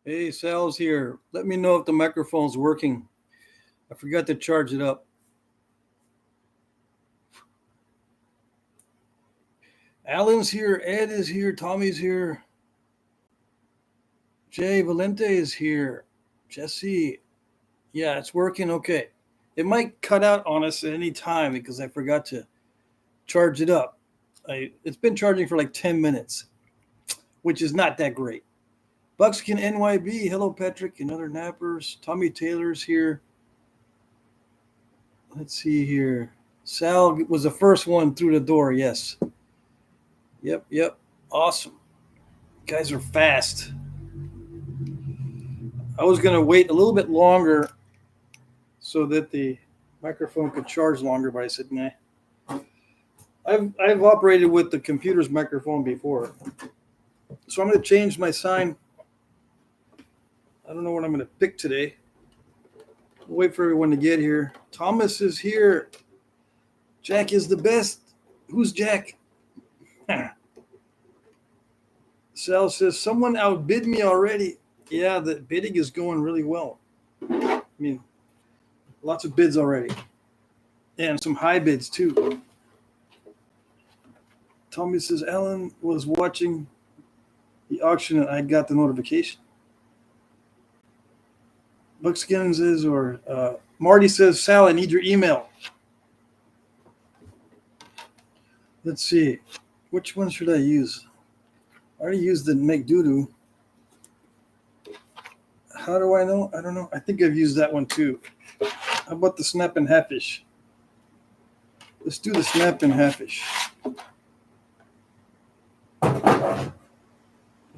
Hey, Sal's here. Let me know if the microphone's working. I forgot to charge it up. Alan's here. Ed is here. Tommy's here. Jay Valente is here. Jesse. Yeah, it's working okay. It might cut out on us at any time because I forgot to charge it up. It's been charging for like 10 minutes, which is not that great. Buckskin NYB. Hello, Patrick and other nappers. Tommy Taylor's here. Let's see here. Sal was the first one through the door. Yes. Yep. Awesome. You guys are fast. I was going to wait a little bit longer so that the microphone could charge longer, but I said, nah. I've operated with the computer's microphone before. So I'm going to change my sign. I don't know what I'm going to pick today. I'll wait for everyone to get here. Thomas is here. Jack is the best. Who's Jack? Sal says, someone outbid me already. Yeah, the bidding is going really well. I mean, lots of bids already. And some high bids, too. Tommy says, Alan was watching the auction and I got the notification. Buckskin says, or Marty says, Sal, I need your email. Let's see. Which one should I use? I already used the make doo-doo. How do I know? I don't know. I think I've used that one too. How about the snap and half-ish? Let's do the snap and half-ish.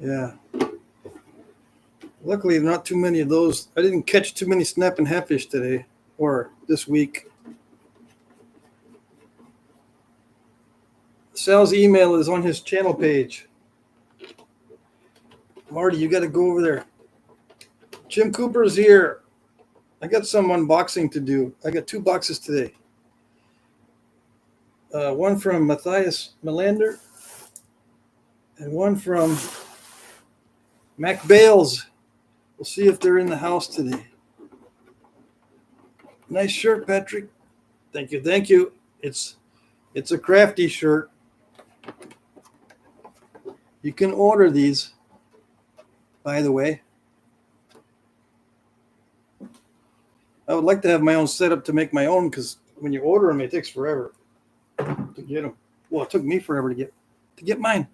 Yeah. Luckily, not too many of those. I didn't catch too many snap and half-ish today or this week. Sal's email is on his channel page. Marty, you got to go over there. Jim Cooper's here. I got some unboxing to do. I got 2 boxes today. One from Matthias Melander and one from Mac Bales. We'll see if they're in the house today. Nice shirt, Patrick. Thank you. It's a crafty shirt. You can order these, by the way. I would like to have my own setup to make my own because when you order them, it takes forever to get them. Well, it took me forever to get mine.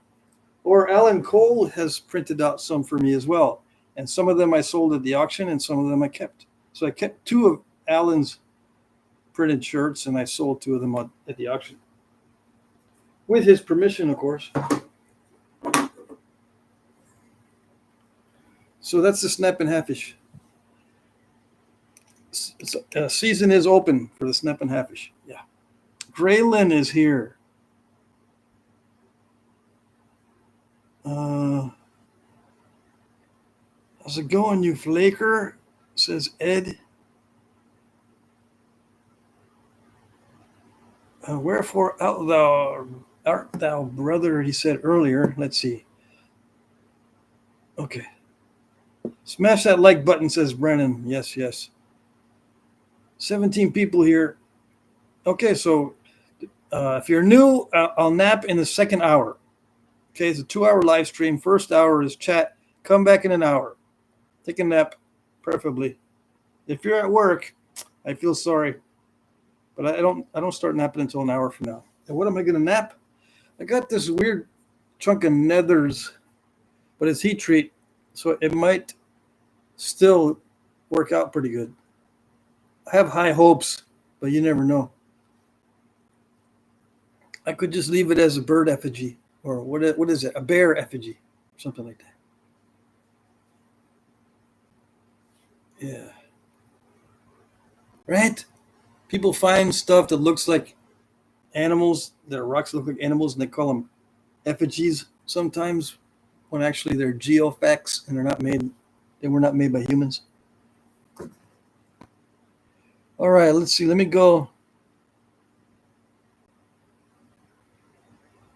Or Alan Cole has printed out some for me as well. And some of them I sold at the auction and some of them I kept. So I kept 2 of Alan's printed shirts and I sold 2 of them at the auction. With his permission, of course. So that's the snap and half-ish. Season is open for the snap and half-ish. Yeah. Graylin is here. How's it going, you flaker? Says Ed. Wherefore art thou, brother? He said earlier. Let's see. Okay. Smash that like button, says Brennan. Yes. 17 people here. Okay, so if you're new, I'll nap in the second hour. Okay, it's a 2-hour live stream. First hour is chat. Come back in an hour. Take a nap, preferably. If you're at work, I feel sorry, but I don't start napping until an hour from now. And what am I going to nap? I got this weird chunk of nethers, but it's heat treat, so it might still work out pretty good. I have high hopes, but you never know. I could just leave it as a bird effigy, or what is it? A bear effigy, or something like that. Yeah. Right? People find stuff that looks like animals, that are rocks that look like animals, and they call them effigies sometimes, when actually they're geofacts and they were not made by humans. All right, let's see. Let me go.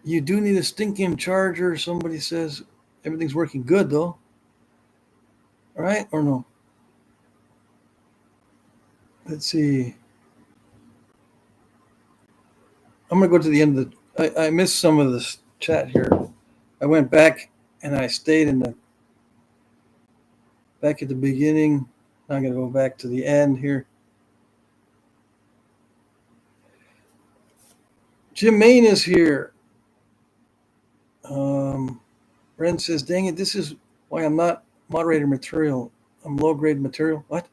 You do need a stinking charger, somebody says. Everything's working good, though. right? Or no? Let's see. I'm going to go to the end of the. I missed some of this chat here. I went back and I stayed back at the beginning. Now I'm going to go back to the end here. Jim Main is here. Brent says, dang it, this is why I'm not moderator material. I'm low grade material. What?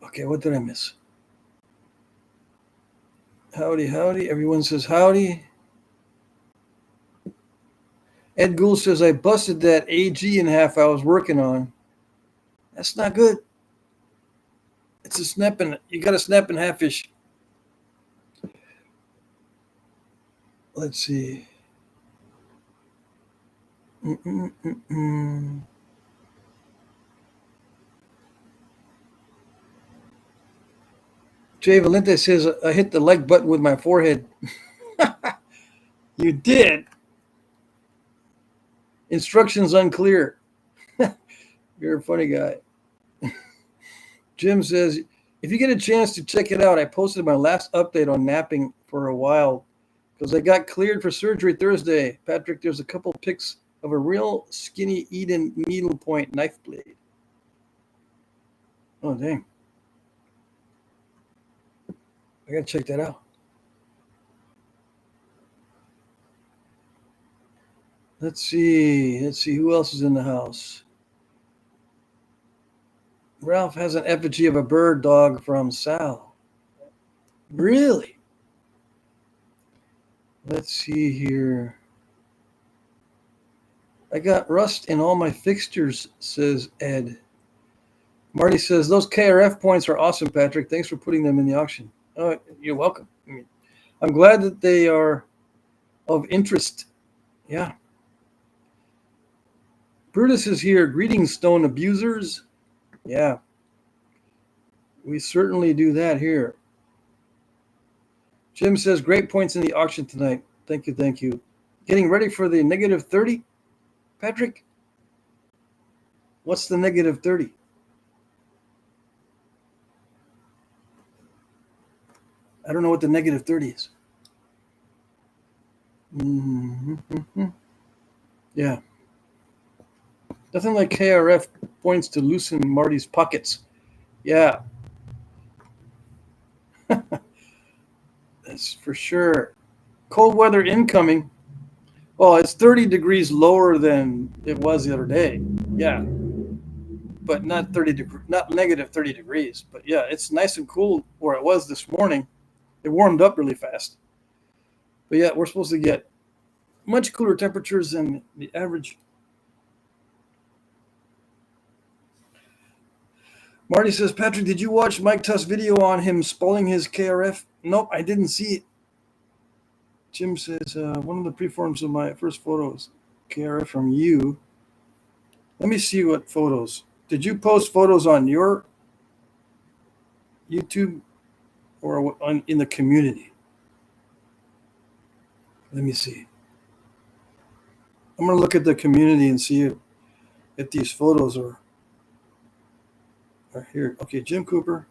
Okay, what did I miss? Howdy, howdy. Everyone says howdy. Ed Gould says, I busted that AG in half I was working on. That's not good. It's a snap and you got a snap in half-ish. Let's see. Jay Valente says, I hit the like button with my forehead. You did. Instructions unclear. You're a funny guy. Jim says, if you get a chance to check it out, I posted my last update on napping for a while because I got cleared for surgery Thursday. Patrick, there's a couple pics of a real skinny Eden needlepoint knife blade. Oh, dang. I got to check that out. Let's see who else is in the house. Ralph has an effigy of a bird dog from Sal. Really? Let's see here. I got rust in all my fixtures, says Ed. Marty says, those KRF points are awesome, Patrick. Thanks for putting them in the auction. Oh, you're welcome. I'm glad that they are of interest. Yeah. Brutus is here. Greetings, stone abusers. Yeah. We certainly do that here. Jim says, great points in the auction tonight. Thank you, thank you. Getting ready for the negative 30? Patrick? What's the negative 30? I don't know what the negative 30 is. Yeah. Nothing like KRF points to loosen Marty's pockets. Yeah. That's for sure. Cold weather incoming. Well, it's 30 degrees lower than it was the other day. Yeah. But not not negative 30 degrees. But yeah, it's nice and cool where it was this morning. It warmed up really fast. But yeah, we're supposed to get much cooler temperatures than the average. Marty says, Patrick, did you watch Mike Tuss' video on him spalling his KRF? Nope, I didn't see it. Jim says, one of the preforms of my first photos, KRF from you. Let me see what photos. Did you post photos on your YouTube or in the community? Let me see. I'm going to look at the community and see if these photos are here. Okay, Jim Cooper.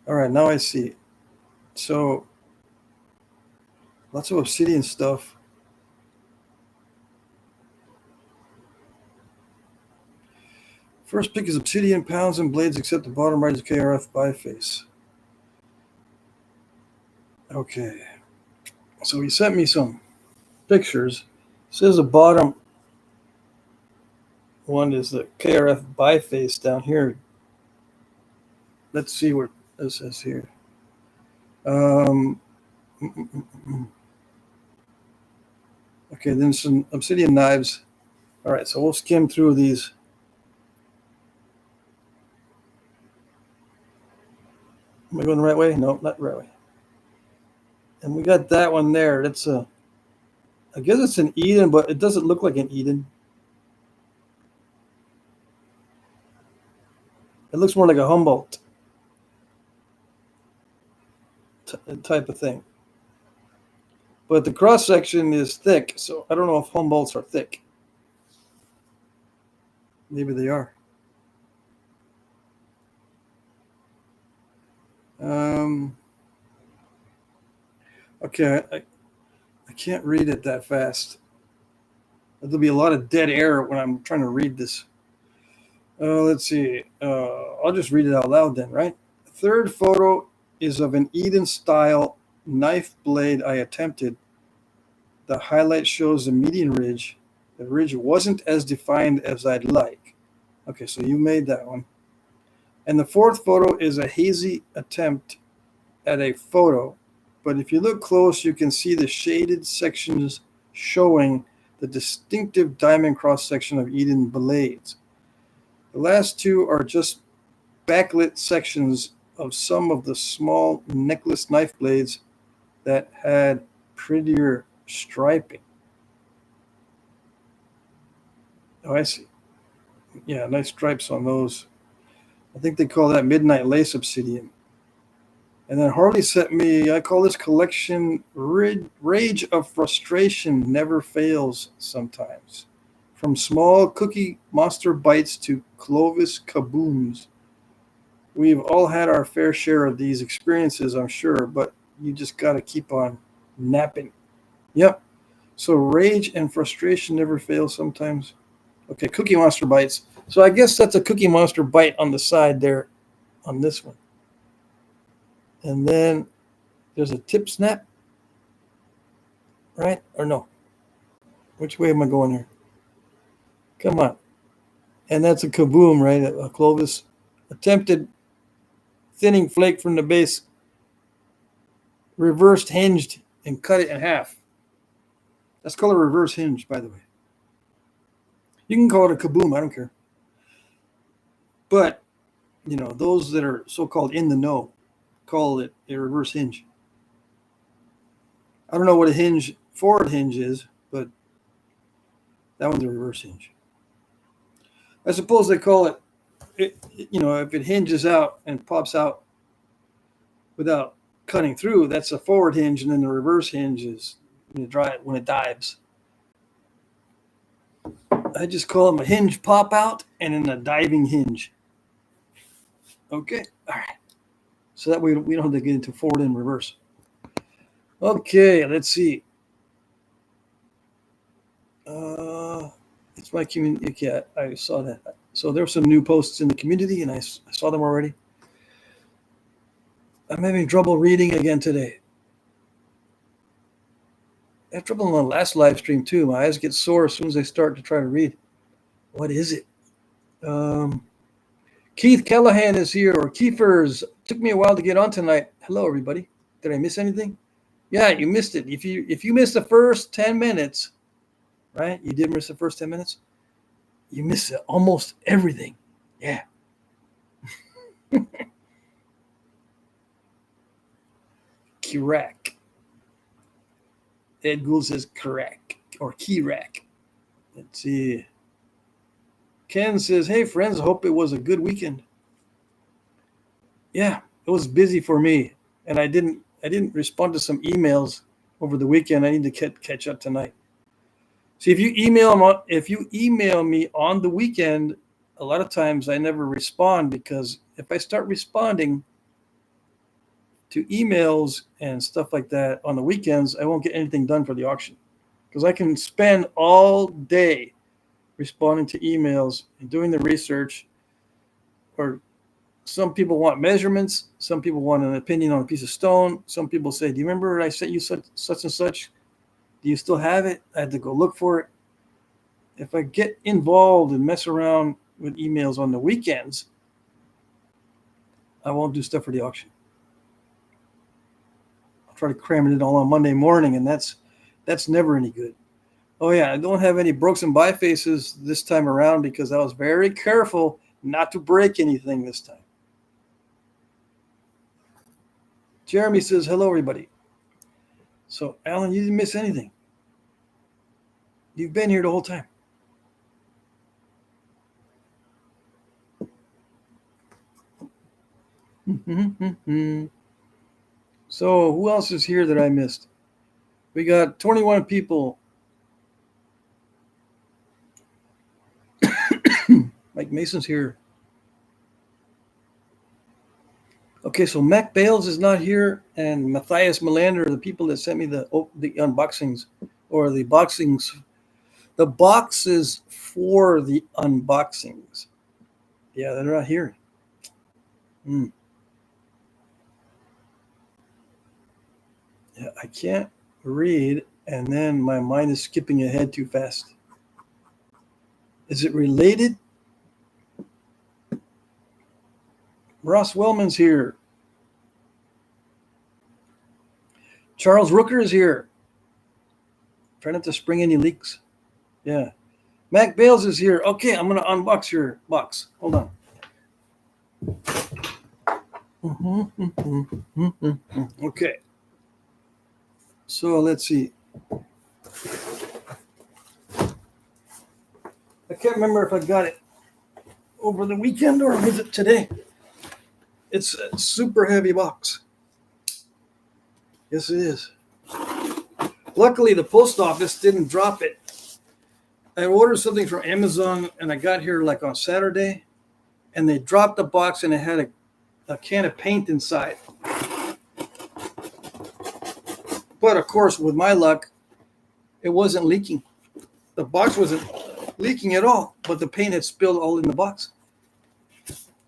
All right, now I see. So, lots of obsidian stuff. First pick is obsidian, pounds and blades, except the bottom right is KRF biface. Okay. So he sent me some pictures. It says the bottom one is the KRF biface down here. Let's see what this says here. Okay, then some obsidian knives. All right, so we'll skim through these. Am I going the right way? No, not the right way. And we got that one there. That's I guess it's an Eden, but it doesn't look like an Eden. It looks more like a Humboldt type of thing. but the cross section is thick. So I don't know if Humboldts are thick. Maybe they are. Okay, I can't read it that fast. There'll be a lot of dead air when I'm trying to read this. Let's see. I'll just read it out loud then, right? The third photo is of an Eden-style knife blade I attempted. The highlight shows the median ridge. The ridge wasn't as defined as I'd like. Okay, so you made that one. And the fourth photo is a hazy attempt at a photo. But if you look close, you can see the shaded sections showing the distinctive diamond cross-section of Eden blades. The last two are just backlit sections of some of the small necklace knife blades that had prettier striping. Oh, I see. Yeah, nice stripes on those. I think they call that midnight lace obsidian. And then Harley sent me, I call this collection Rage of Frustration Never Fails Sometimes. From small cookie monster bites to Clovis kabooms. We've all had our fair share of these experiences, I'm sure, but you just got to keep on napping. Yep. So rage and frustration never fails sometimes. Okay, Cookie Monster bites. So I guess that's a Cookie Monster bite on the side there on this one. And then there's a tip snap, right? Or no? Which way am I going here? Come on. And that's a kaboom, right? A Clovis attempted thinning flake from the base, reversed hinged, and cut it in half. That's called a reverse hinge, by the way. You can call it a kaboom, I don't care. But, you know, those that are so-called in the know call it a reverse hinge. I don't know what a forward hinge is, but that one's a reverse hinge. I suppose they call it, if it hinges out and pops out without cutting through, that's a forward hinge, and then the reverse hinge is when it dives. I just call them a hinge pop out and then a diving hinge. Okay, all right. So that way we don't have to get into forward and reverse. Okay, let's see. It's my community. Yeah, I saw that. So there were some new posts in the community, and I saw them already. I'm having trouble reading again today. I had trouble on the last live stream too. My eyes get sore as soon as I start to try to read. What is it? Keith Callahan is here, or Keefers. Took me a while to get on tonight. Hello, everybody. Did I miss anything? Yeah, you missed it. If you missed the first 10 minutes, right? You did miss the first 10 minutes. You missed almost everything. Yeah. Kirak. Ed Gould says Kirak or Kirak. Let's see. Ken says, hey, friends, I hope it was a good weekend. Yeah, it was busy for me, and I didn't respond to some emails over the weekend. I need to catch up tonight. See, if you email me on the weekend, a lot of times I never respond, because if I start responding to emails and stuff like that on the weekends, I won't get anything done for the auction, because I can spend all day responding to emails and doing the research. Or some people want measurements. Some people want an opinion on a piece of stone. Some people say, do you remember I sent you such and such? Do you still have it? I had to go look for it. If I get involved and mess around with emails on the weekends, I won't do stuff for the auction. I'll try to cram it in all on Monday morning, and that's never any good. Oh yeah, I don't have any brokes and bifaces this time around, because I was very careful not to break anything this time. Jeremy says, hello, everybody. So, Alan, you didn't miss anything. You've been here the whole time. So, who else is here that I missed? We got 21 people. Mike Mason's here. Okay, so Mac Bales is not here, and Matthias Melander are the people that sent me the unboxings or the boxings, the boxes for the unboxings. Yeah, they're not here. Yeah, I can't read, and then my mind is skipping ahead too fast. Is it related? Ross Wellman's here. Charles Rooker is here. Try not to spring any leaks. Yeah. Mac Bales is here. Okay, I'm going to unbox your box. Hold on. Okay. So let's see. I can't remember if I got it over the weekend or was it today. It's a super heavy box. Yes, it is. Luckily, the post office didn't drop it. I ordered something from Amazon, and I got here like on Saturday, and they dropped the box, and it had a can of paint inside. But, of course, with my luck, it wasn't leaking. The box wasn't leaking at all, but the paint had spilled all in the box.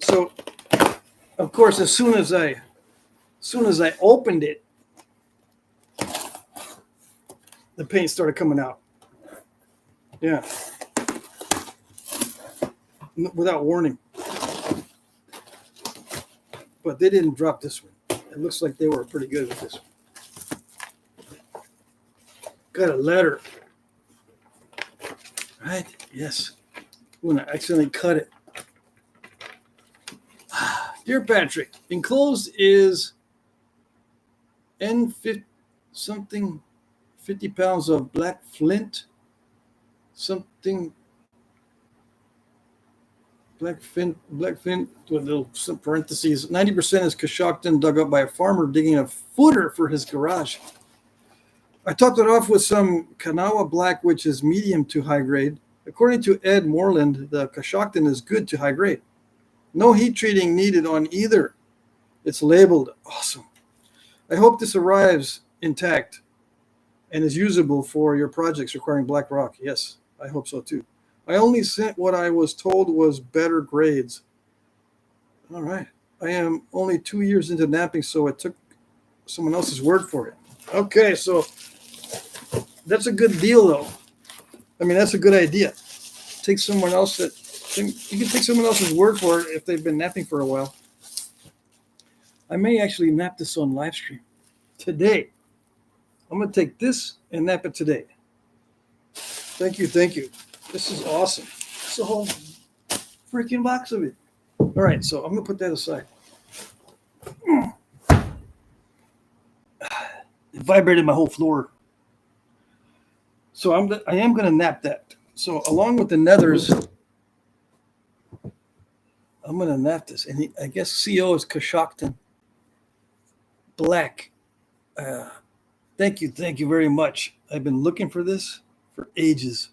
So, of course, as soon as I opened it, the paint started coming out. Yeah. Without warning. But they didn't drop this one. It looks like they were pretty good with this one. Got a letter. Right? Yes. When I accidentally cut it. Dear Patrick, enclosed is N50 50 pounds of black flint, black flint with little some parentheses. 90% is Coshocton dug up by a farmer digging a footer for his garage. I topped it off with some Kanawha black, which is medium to high grade. According to Ed Moreland, the Coshocton is good to high grade. No heat treating needed on either. It's labeled. Awesome. I hope this arrives intact and is usable for your projects requiring black rock. Yes, I hope so too. I only sent what I was told was better grades. All right. I am only 2 years into knapping, so it took someone else's word for it. Okay, so that's a good deal, though. I mean, that's a good idea. Take someone else you can take someone else's word for it if they've been napping for a while. I may actually nap this on live stream today. I'm going to take this and nap it today. Thank you. This is awesome. It's a whole freaking box of it. All right, so I'm going to put that aside. It vibrated my whole floor. So I am going to nap that. So along with the nethers, I'm going to nap this. And I guess CO is Coshocton Black. Thank you very much. I've been looking for this for ages.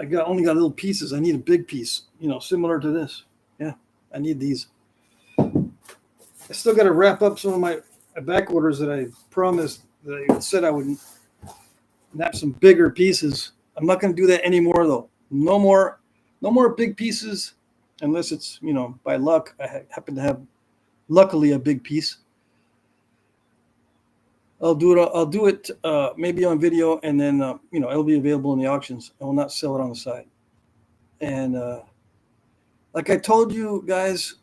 I only got little pieces. I need a big piece, similar to this. Yeah, I need these. I still got to wrap up some of my back orders that I promised, that I said I would nap some bigger pieces. I'm not going to do that anymore, though. No more big pieces, unless it's, by luck. I happen to have, luckily, a big piece. I'll do it maybe on video, and then it'll be available in the auctions. I will not sell it on the side. And like I told you guys,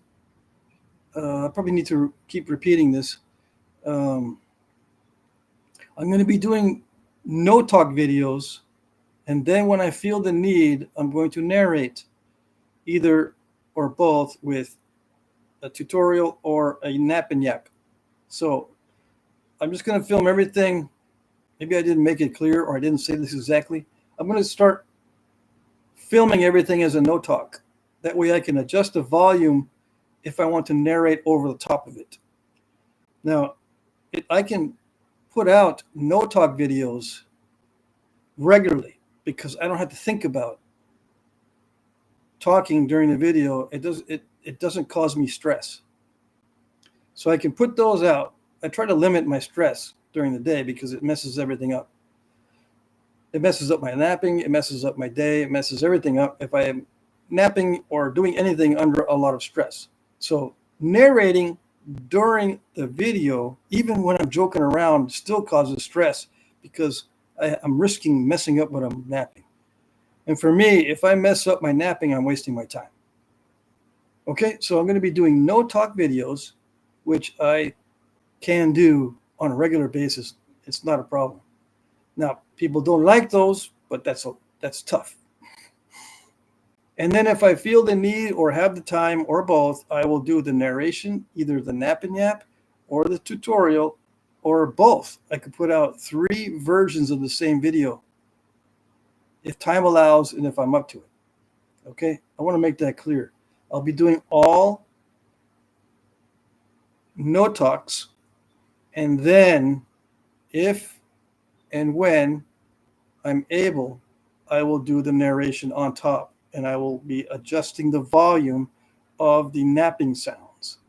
I probably need to keep repeating this. I'm going to be doing no talk videos, and then when I feel the need, I'm going to narrate either or both with a tutorial or a nap and yak. So I'm just going to film everything. Maybe I didn't make it clear, or I didn't say this exactly. I'm going to start filming everything as a no talk. That way I can adjust the volume if I want to narrate over the top of it. Now, I can put out no talk videos regularly because I don't have to think about talking during the video. It doesn't cause me stress. So I can put those out. I try to limit my stress during the day because it messes everything up. It messes up my napping. It messes up my day. It messes everything up if I am napping or doing anything under a lot of stress. So narrating during the video, even when I'm joking around, still causes stress because I'm risking messing up when I'm napping. And for me, if I mess up my napping, I'm wasting my time. Okay, so I'm going to be doing no talk videos, which I can do on a regular basis. It's not a problem. Now, people don't like those, but that's tough. And then if I feel the need or have the time or both, I will do the narration, either the Nap and Yap or the tutorial or both. I could put out 3 versions of the same video if time allows and if I'm up to it. Okay, I want to make that clear. I'll be doing all no talks, and then if and when I'm able, I will do the narration on top, and I will be adjusting the volume of the napping sounds.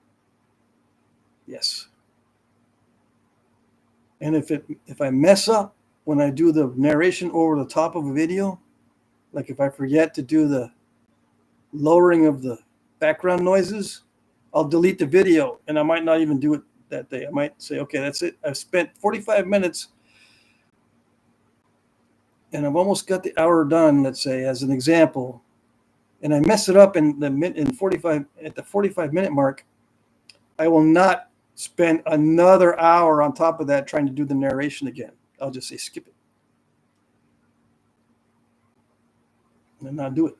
Yes. And if I mess up when I do the narration over the top of a video, like if I forget to do the lowering of the background noises, I'll delete the video, and I might not even do it that day. I might say, okay, that's it. I've spent 45 minutes and I've almost got the hour done, let's say, as an example, and I mess it up at the 45-minute mark, I will not spend another hour on top of that trying to do the narration again. I'll just say skip it and not do it.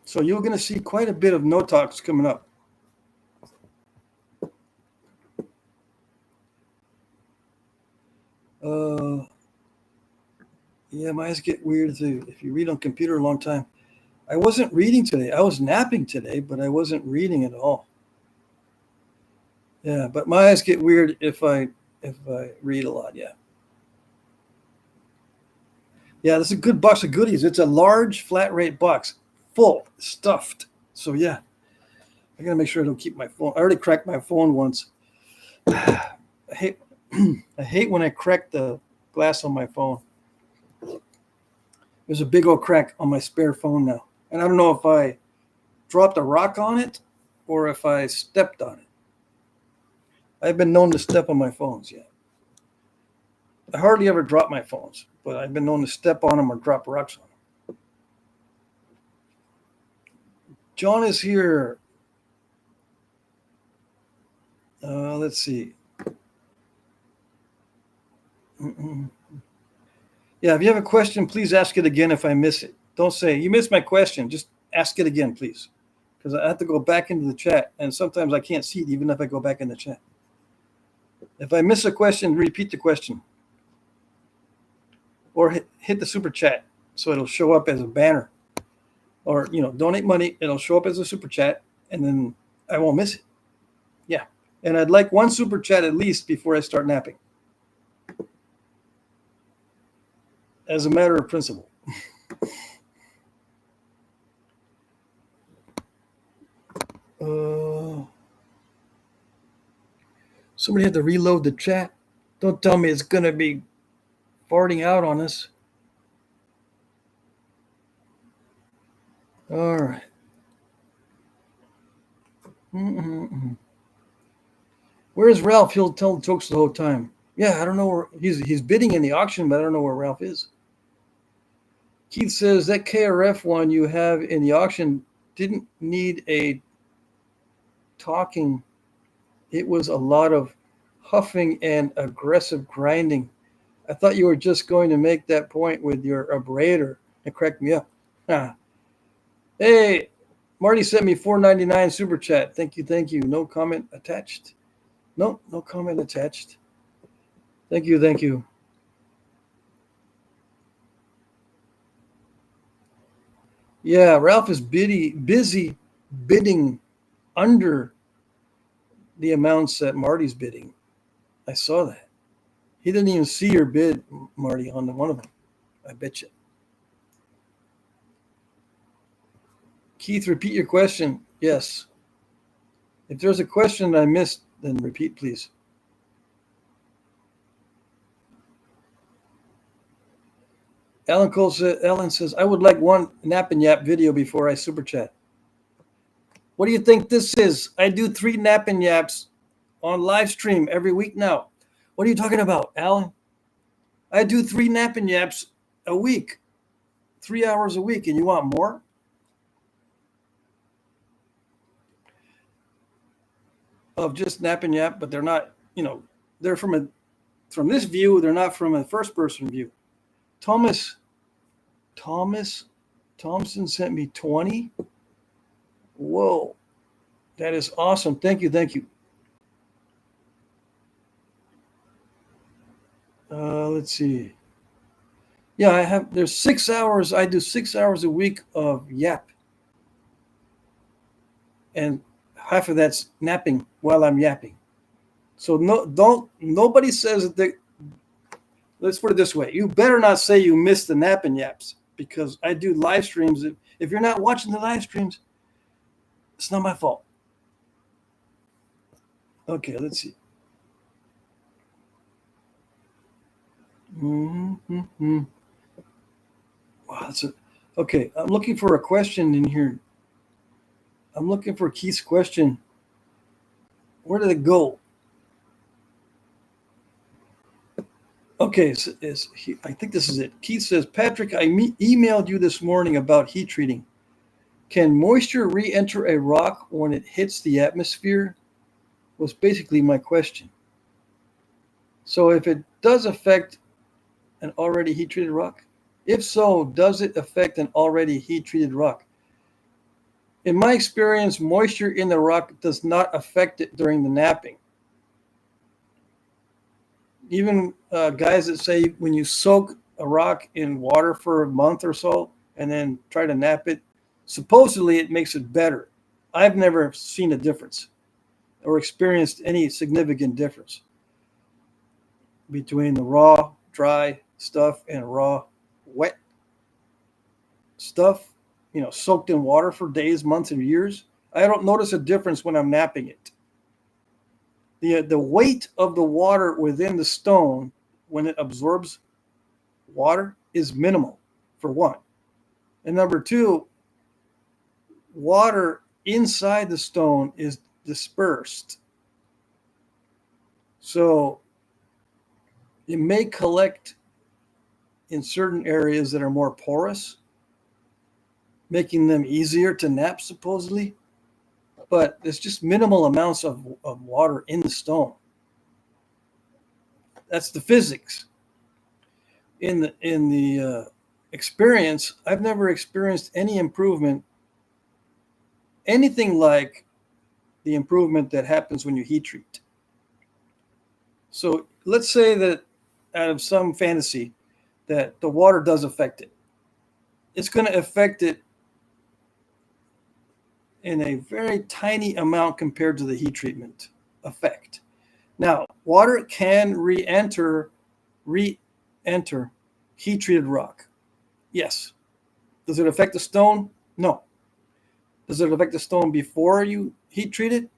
So you're going to see quite a bit of no talks coming up. Yeah, my eyes get weird too. If you read on computer a long time. I wasn't reading today. I was napping today, but I wasn't reading at all. Yeah, but my eyes get weird if I read a lot. Yeah. Yeah, this is a good box of goodies. It's a large flat rate box, full, stuffed. So yeah, I gotta make sure I don't keep my phone. I already cracked my phone once. I hate when I crack the glass on my phone. There's a big old crack on my spare phone now. And I don't know if I dropped a rock on it or if I stepped on it. I've been known to step on my phones, yeah. I hardly ever drop my phones, but I've been known to step on them or drop rocks on them. John is here. Let's see. Yeah, if you have a question, please ask it again if I miss it. Don't say, you missed my question. Just ask it again, please. Because I have to go back into the chat, and sometimes I can't see it even if I go back in the chat. If I miss a question, repeat the question. Or hit the super chat so it'll show up as a banner. Or, donate money. It'll show up as a super chat, and then I won't miss it. Yeah. And I'd like 1 super chat at least before I start napping. As a matter of principle. Somebody had to reload the chat. Don't tell me it's going to be farting out on us. All right. Where's Ralph? He'll tell jokes the whole time. Yeah, I don't know where he's bidding in the auction, but I don't know where Ralph is. Keith says that KRF one you have in the auction didn't need a talking. It was a lot of huffing and aggressive grinding. I thought you were just going to make that point with your abrader and crack me up. Hey, Marty sent me $4.99 super chat. Thank you. No comment attached. No comment attached. Thank you. Yeah, Ralph is busy bidding under the amounts that Marty's bidding. I saw that. He didn't even see your bid, Marty, on one of them. I bet you. Keith, repeat your question. Yes. If there's a question I missed, then repeat, please. Ellen says, I would like one Nap and Yap video before I super chat. What do you think this is? I do 3 Nap and Yaps on live stream every week now. What are you talking about, Alan? I do 3 Nap and Yaps a week, 3 hours a week, and you want more? Of just Nap and Yap, but they're not, they're from this view, they're not from a first person view. Thompson sent me 20. Whoa, that is awesome. Thank you. Let's see. Yeah, there's 6 hours. I do 6 hours a week of Yap. And half of that's napping while I'm yapping. So nobody says that let's put it this way. You better not say you missed the Nap and Yaps, because I do live streams. If you're not watching the live streams, it's not my fault. Okay, let's see. Mm-hmm. Wow, okay. I'm looking for a question in here. I'm looking for Keith's question. Where did it go? Okay, I think this is it. Keith says, Patrick, I emailed you this morning about heat treating. Can moisture re-enter a rock when it hits the atmosphere? Was basically my question. So if it does affect an already heat-treated rock? If so, does it affect an already heat-treated rock? In my experience, moisture in the rock does not affect it during the napping. Even guys that say when you soak a rock in water for a month or so and then try to nap it, supposedly it makes it better. I've never seen a difference or experienced any significant difference between the raw, dry stuff and raw, wet stuff, soaked in water for days, months, and years. I don't notice a difference when I'm napping it. The weight of the water within the stone when it absorbs water is minimal, for one. And number two, water inside the stone is dispersed. So it may collect in certain areas that are more porous, making them easier to nap, supposedly. But there's just minimal amounts of water in the stone. That's the physics. In the experience, I've never experienced any improvement, anything like the improvement that happens when you heat treat. So let's say that out of some fantasy that the water does affect it. It's going to affect it in a very tiny amount compared to the heat treatment effect. Now, water can re-enter heat-treated rock. Yes. Does it affect the stone? No. Does it affect the stone before you heat treat it?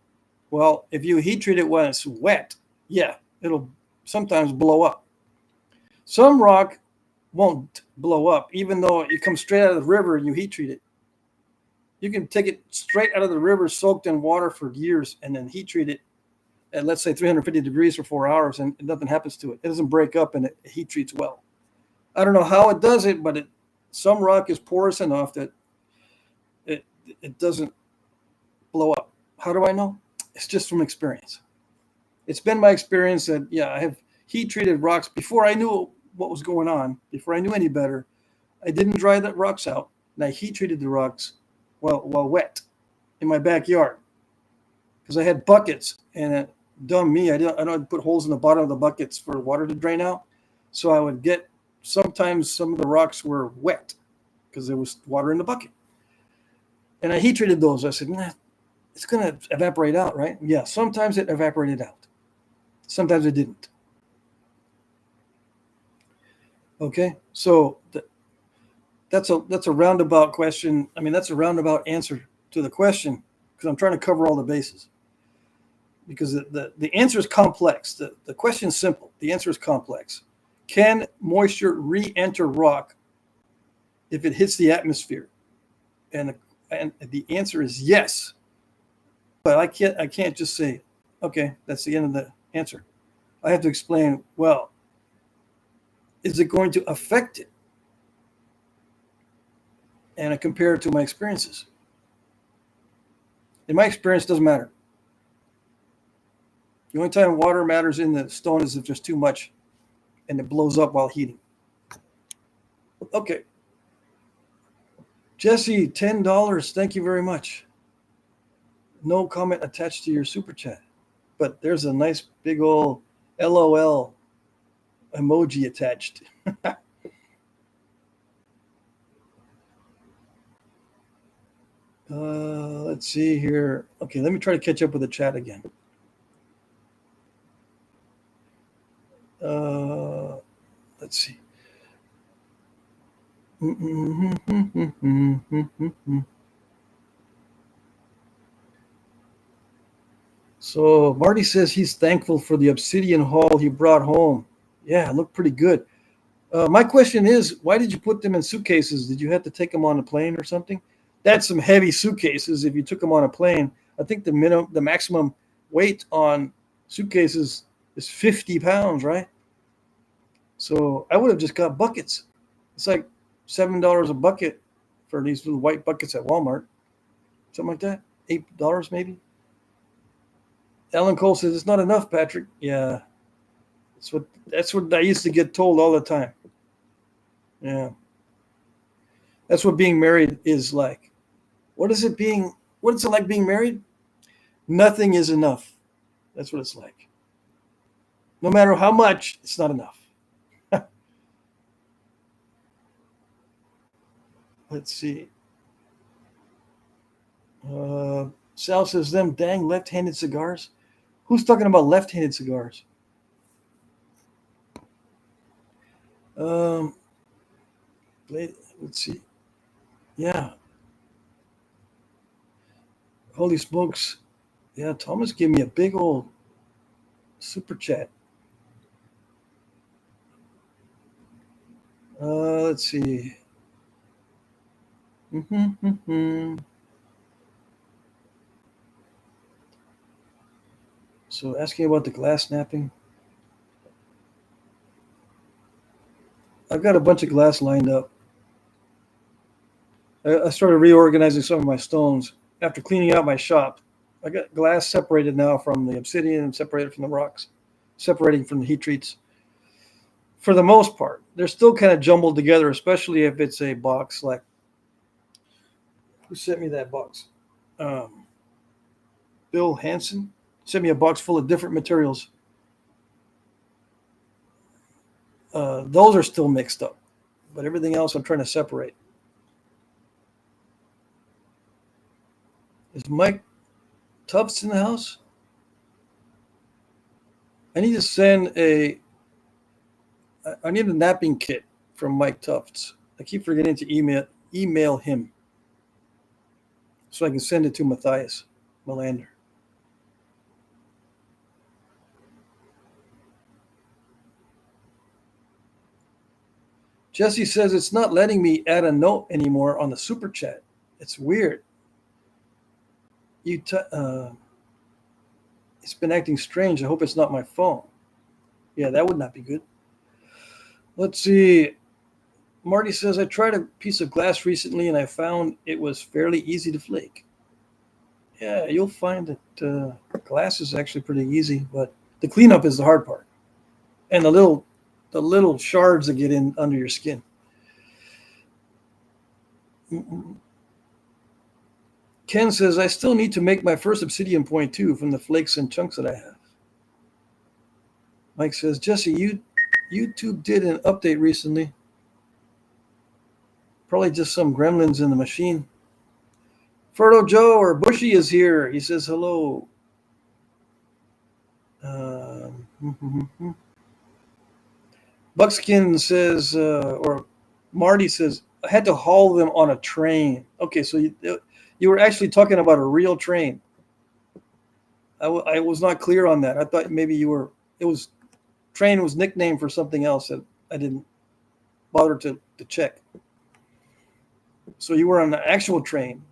Well, if you heat treat it when it's wet, yeah, it'll sometimes blow up. Some rock won't blow up, even though it comes straight out of the river and you heat treat it. You can take it straight out of the river, soaked in water for years, and then heat treat it at, let's say, 350 degrees for 4 hours, and nothing happens to it. It doesn't break up, and it heat treats well. I don't know how it does it, but some rock is porous enough that it doesn't blow up. How do I know? It's just from experience. It's been my experience that, yeah, I have heat-treated rocks. Before I knew what was going on, before I knew any better, I didn't dry the rocks out, and I heat-treated the rocks while wet in my backyard, because I had buckets, and dumb me, I don't put holes in the bottom of the buckets for water to drain out. So I would get, sometimes some of the rocks were wet because there was water in the bucket. And I heat treated those. I said, nah, it's going to evaporate out, right? Yeah, sometimes it evaporated out. Sometimes it didn't. Okay, so that's a roundabout question. I mean, that's a roundabout answer to the question because I'm trying to cover all the bases. Because the answer is complex. The question is simple. The answer is complex. Can moisture re-enter rock if it hits the atmosphere? And the answer is yes. But I can't just say, okay, that's the end of the answer. I have to explain, well, is it going to affect it? And I compare it to my experiences. In my experience, it doesn't matter. The only time water matters in the stone is if there's too much and it blows up while heating. Okay. Jesse, $10. Thank you very much. No comment attached to your super chat, but there's a nice big old LOL emoji attached. Let's see here. Okay, let me try to catch up with the chat again. Let's see. So Marty says he's thankful for the obsidian haul he brought home. Yeah, it looked pretty good. My question is, why did you put them in suitcases? Did you have to take them on a plane or something? That's some heavy suitcases if you took them on a plane. I think the maximum weight on suitcases is 50 pounds, right? So I would have just got buckets. It's like $7 a bucket for these little white buckets at Walmart. Something like that. $8 maybe. Alan Cole says it's not enough, Patrick. Yeah. That's what I used to get told all the time. Yeah. That's what being married is like. What is it like being married? Nothing is enough. That's what it's like. No matter how much, it's not enough. Let's see. Sal says, them dang left-handed cigars. Who's talking about left-handed cigars? Let's see. Yeah. Holy smokes. Yeah, Thomas gave me a big old super chat. Let's see. So asking about the glass napping. I've got a bunch of glass lined up. I started reorganizing some of my stones after cleaning out my shop. I got glass separated now from the obsidian and separated from the rocks, separating from the heat treats. For the most part, they're still kind of jumbled together, especially if it's a box like, who sent me that box? Bill Hansen sent me a box full of different materials. Those are still mixed up, but everything else I'm trying to separate. Is Mike Tufts in the house? I need to send I need a napping kit from Mike Tufts. I keep forgetting to email him so I can send it to Matthias Melander. Jesse says it's not letting me add a note anymore on the super chat. It's weird. It's been acting strange. I hope it's not my phone. Yeah, that would not be good. Let's see. Marty says, I tried a piece of glass recently and I found it was fairly easy to flake. Yeah, you'll find that glass is actually pretty easy, but the cleanup is the hard part. And the little shards that get in under your skin. Ken says, I still need to make my first obsidian point too from the flakes and chunks that I have. Mike says, Jesse, YouTube did an update recently. Probably just some gremlins in the machine. Ferdo Joe or Bushy is here. He says hello. Mm-hmm. Buckskin says, or Marty says, I had to haul them on a train. Okay, so you were actually talking about a real train. I was not clear on that. I thought maybe you were. It was train was nickname for something else that I didn't bother to check. So you were on an actual train.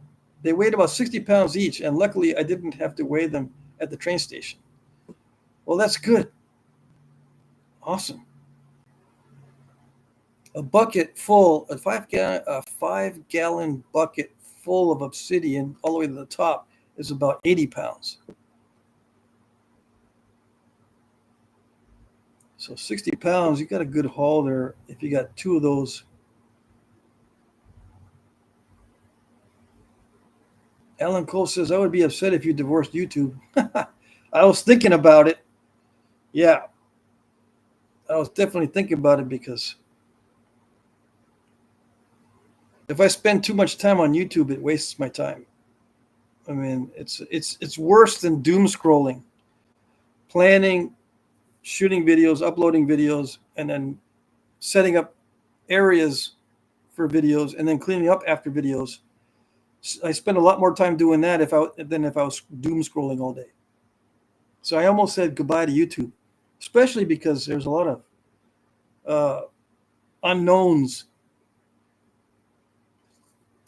They weighed about 60 pounds each, and luckily I didn't have to weigh them at the train station. Well, that's good. Awesome. A bucket full, a 5 gallon bucket full of obsidian all the way to the top is about 80 pounds. So 60 pounds, you got a good haul there if you got two of those. Alan Cole says, I would be upset if you divorced YouTube. I was thinking about it. Yeah, I was definitely thinking about it because if I spend too much time on YouTube, it wastes my time. I mean, it's worse than doom scrolling, planning, shooting videos, uploading videos, and then setting up areas for videos, and then cleaning up after videos. I spend a lot more time doing that than if I was doom scrolling all day. So I almost said goodbye to YouTube, especially because there's a lot of unknowns.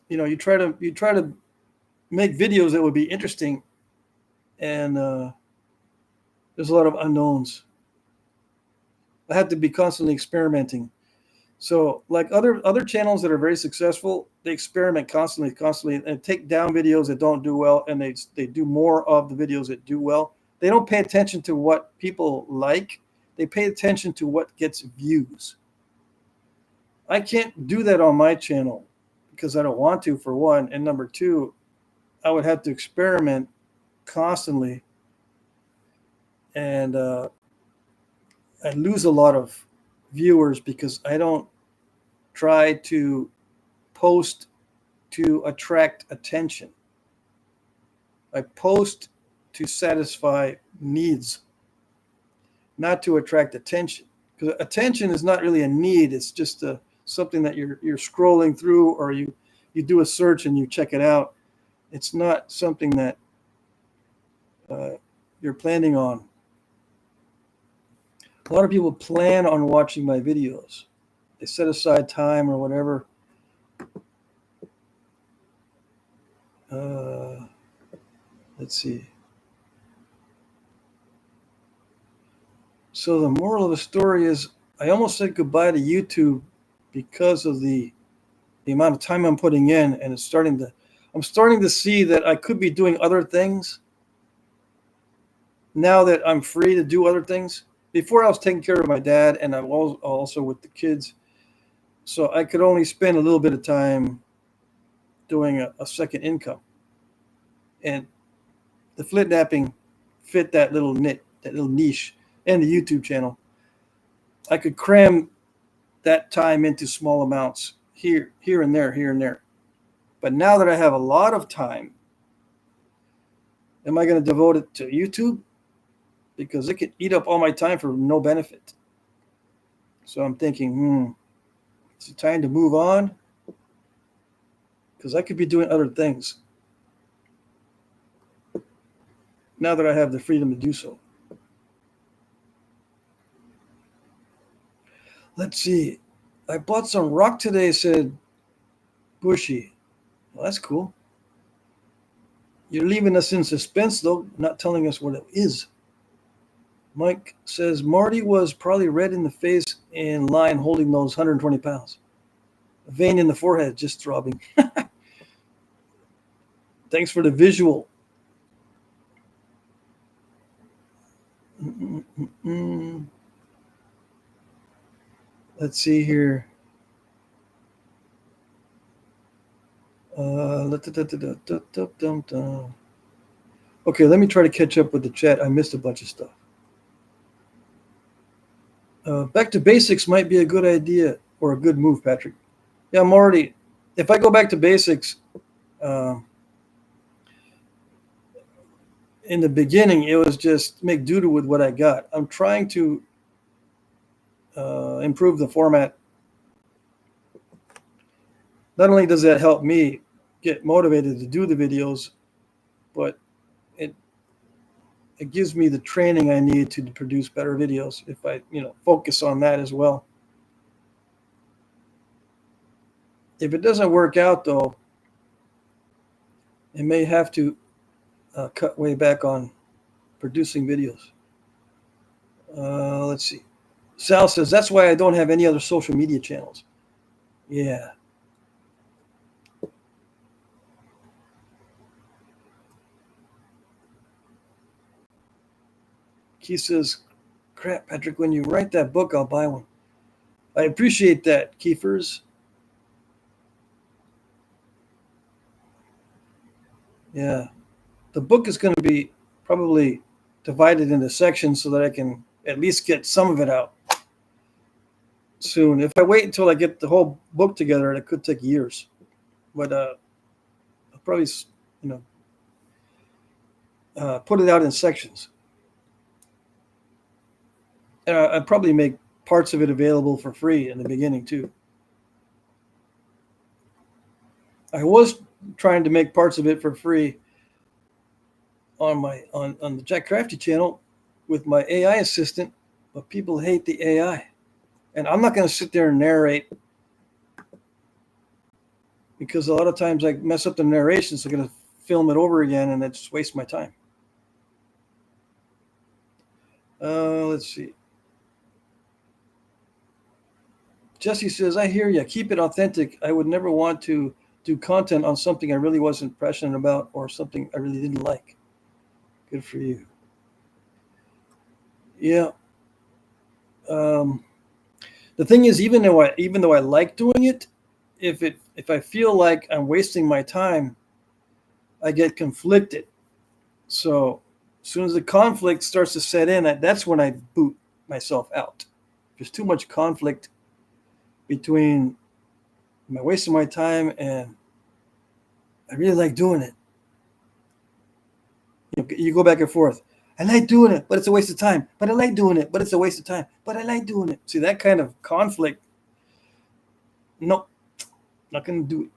You know, you try to make videos that would be interesting, and there's a lot of unknowns. I have to be constantly experimenting. So, like other channels that are very successful, they experiment constantly, and take down videos that don't do well, and they do more of the videos that do well. They don't pay attention to what people like; they pay attention to what gets views. I can't do that on my channel because I don't want to, for one, and number two, I would have to experiment constantly, and I lose a lot of viewers because I don't try to post to attract attention. I post to satisfy needs, not to attract attention. Because attention is not really a need; it's just something that you're scrolling through, or you do a search and you check it out. It's not something that you're planning on. A lot of people plan on watching my videos. They set aside time or whatever. Let's see. So the moral of the story is I almost said goodbye to YouTube because of the amount of time I'm putting in, and I'm starting to see that I could be doing other things now that I'm free to do other things. Before I was taking care of my dad, and I was also with the kids, so I could only spend a little bit of time doing a second income, and the Flintknapping fit that little niche, and the YouTube channel. I could cram that time into small amounts here and there. But now that I have a lot of time, am I going to devote it to YouTube? Because it could eat up all my time for no benefit. So I'm thinking, is it time to move on? Because I could be doing other things now that I have the freedom to do so. Let's see. I bought some rock today, said Bushy. Well, that's cool. You're leaving us in suspense, though, not telling us what it is. Mike says Marty was probably red in the face in line holding those 120 pounds. A vein in the forehead just throbbing. Thanks for the visual. Let's see here. Okay, let me try to catch up with the chat. I missed a bunch of stuff. Back to basics might be a good idea or a good move, Patrick. Yeah, Marty, if I go back to basics, in the beginning, it was just make do with what I got. I'm trying to improve the format. Not only does that help me get motivated to do the videos, but it gives me the training I need to produce better videos if I, focus on that as well. If it doesn't work out, though, I may have to cut way back on producing videos. Let's see. Sal says, that's why I don't have any other social media channels. Yeah. Keith says, crap, Patrick, when you write that book, I'll buy one. I appreciate that, Keefers. Yeah. The book is going to be probably divided into sections so that I can at least get some of it out soon. If I wait until I get the whole book together, it could take years. But I'll probably, put it out in sections. And I'd probably make parts of it available for free in the beginning too. I was trying to make parts of it for free on the Jack Crafty channel with my AI assistant, but people hate the AI. And I'm not going to sit there and narrate because a lot of times I mess up the narration, so I'm going to film it over again and it just wastes my time. Let's see. Jesse says, I hear you. Keep it authentic. I would never want to do content on something I really wasn't passionate about or something I really didn't like. Good for you. Yeah. The thing is, even though I like doing it, if I feel like I'm wasting my time, I get conflicted. So as soon as the conflict starts to set in, that's when I boot myself out. There's too much conflict between am I wasting my time and I really like doing it. You go back and forth. I like doing it, but it's a waste of time. But I like doing it, but it's a waste of time. But I like doing it. See, that kind of conflict, nope, not going to do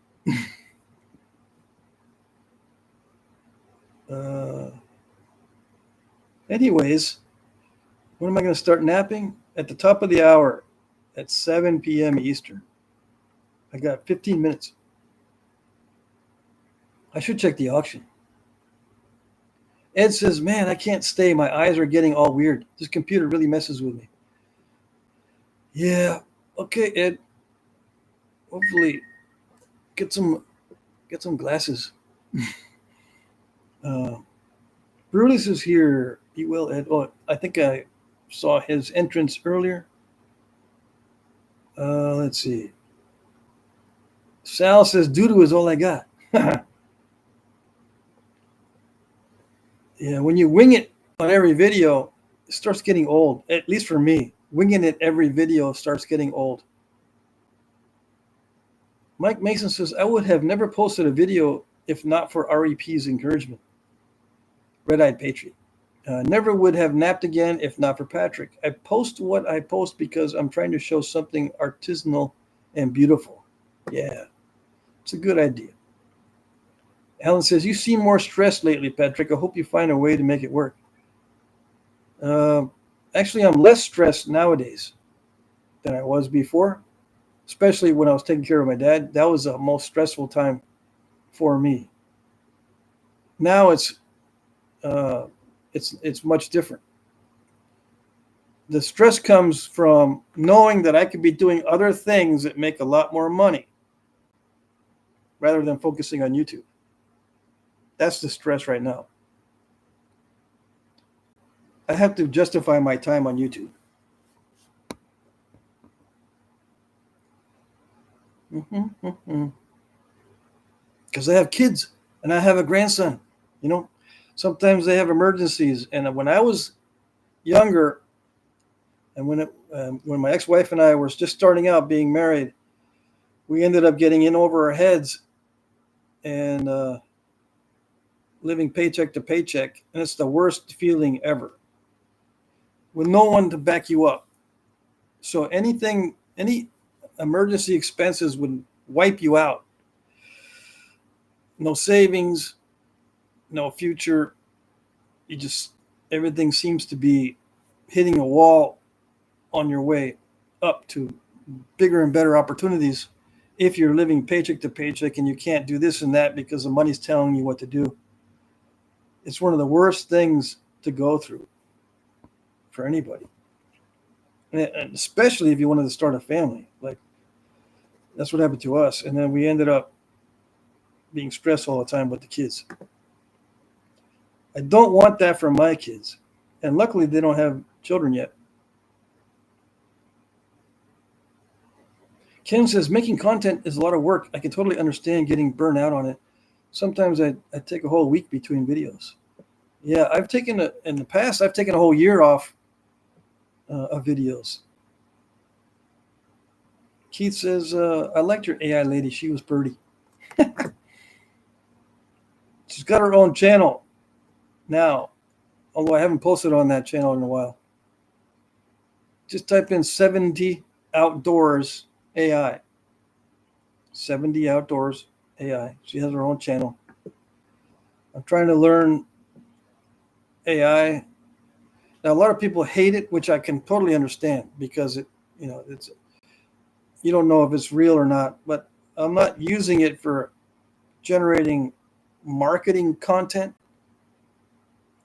it. Anyways, when am I going to start napping? At the top of the hour at 7 p.m. Eastern. I got 15 minutes. I should check the auction. Ed says, man, I can't stay. My eyes are getting all weird. This computer really messes with me. Yeah. Okay, Ed. Hopefully get some glasses. Brutus is here. Be well, Ed. Oh, I think I saw his entrance earlier. Let's see. Sal says, doo-doo is all I got. Yeah, when you wing it on every video, it starts getting old. At least for me, winging it every video starts getting old. Mike Mason says, I would have never posted a video if not for REP's encouragement. Red-Eyed Patriot. Never would have napped again if not for Patrick. I post what I post because I'm trying to show something artisanal and beautiful. Yeah, it's a good idea. Alan says, you seem more stressed lately, Patrick. I hope you find a way to make it work. Actually, I'm less stressed nowadays than I was before, especially when I was taking care of my dad. That was the most stressful time for me. Now it's much different. The stress comes from knowing that I could be doing other things that make a lot more money rather than focusing on YouTube. That's the stress right now. I have to justify my time on YouTube. Because I have kids and I have a grandson. Sometimes they have emergencies. And when I was younger, and when my ex-wife and I were just starting out being married, we ended up getting in over our heads, and living paycheck to paycheck, and it's the worst feeling ever with no one to back you up. So any emergency expenses would wipe you out. No savings, no future. Everything seems to be hitting a wall on your way up to bigger and better opportunities if you're living paycheck to paycheck and you can't do this and that because the money's telling you what to do. It's one of the worst things to go through for anybody. And especially if you wanted to start a family. Like, that's what happened to us. And then we ended up being stressed all the time with the kids. I don't want that for my kids. And luckily, they don't have children yet. Ken says, making content is a lot of work. I can totally understand getting burnt out on it. Sometimes I take a whole week between videos. Yeah, in the past, I've taken a whole year off of videos. Keith says, I liked your AI lady. She was pretty. She's got her own channel now, although I haven't posted on that channel in a while. Just type in 70 Outdoors AI. 70 Outdoors AI. She has her own channel. I'm trying to learn AI. Now, a lot of people hate it, which I can totally understand because it's you don't know if it's real or not. But I'm not using it for generating marketing content.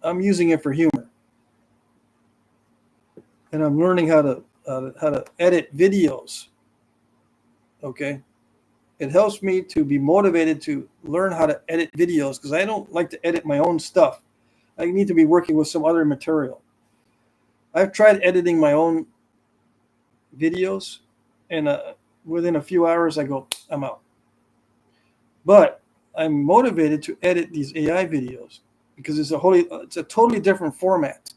I'm using it for humor, and I'm learning how to edit videos. Okay, it helps me to be motivated to learn how to edit videos because I don't like to edit my own stuff. I need to be working with some other material. I've tried editing my own videos, and within a few hours, I go, I'm out. But I'm motivated to edit these AI videos because it's a totally different format.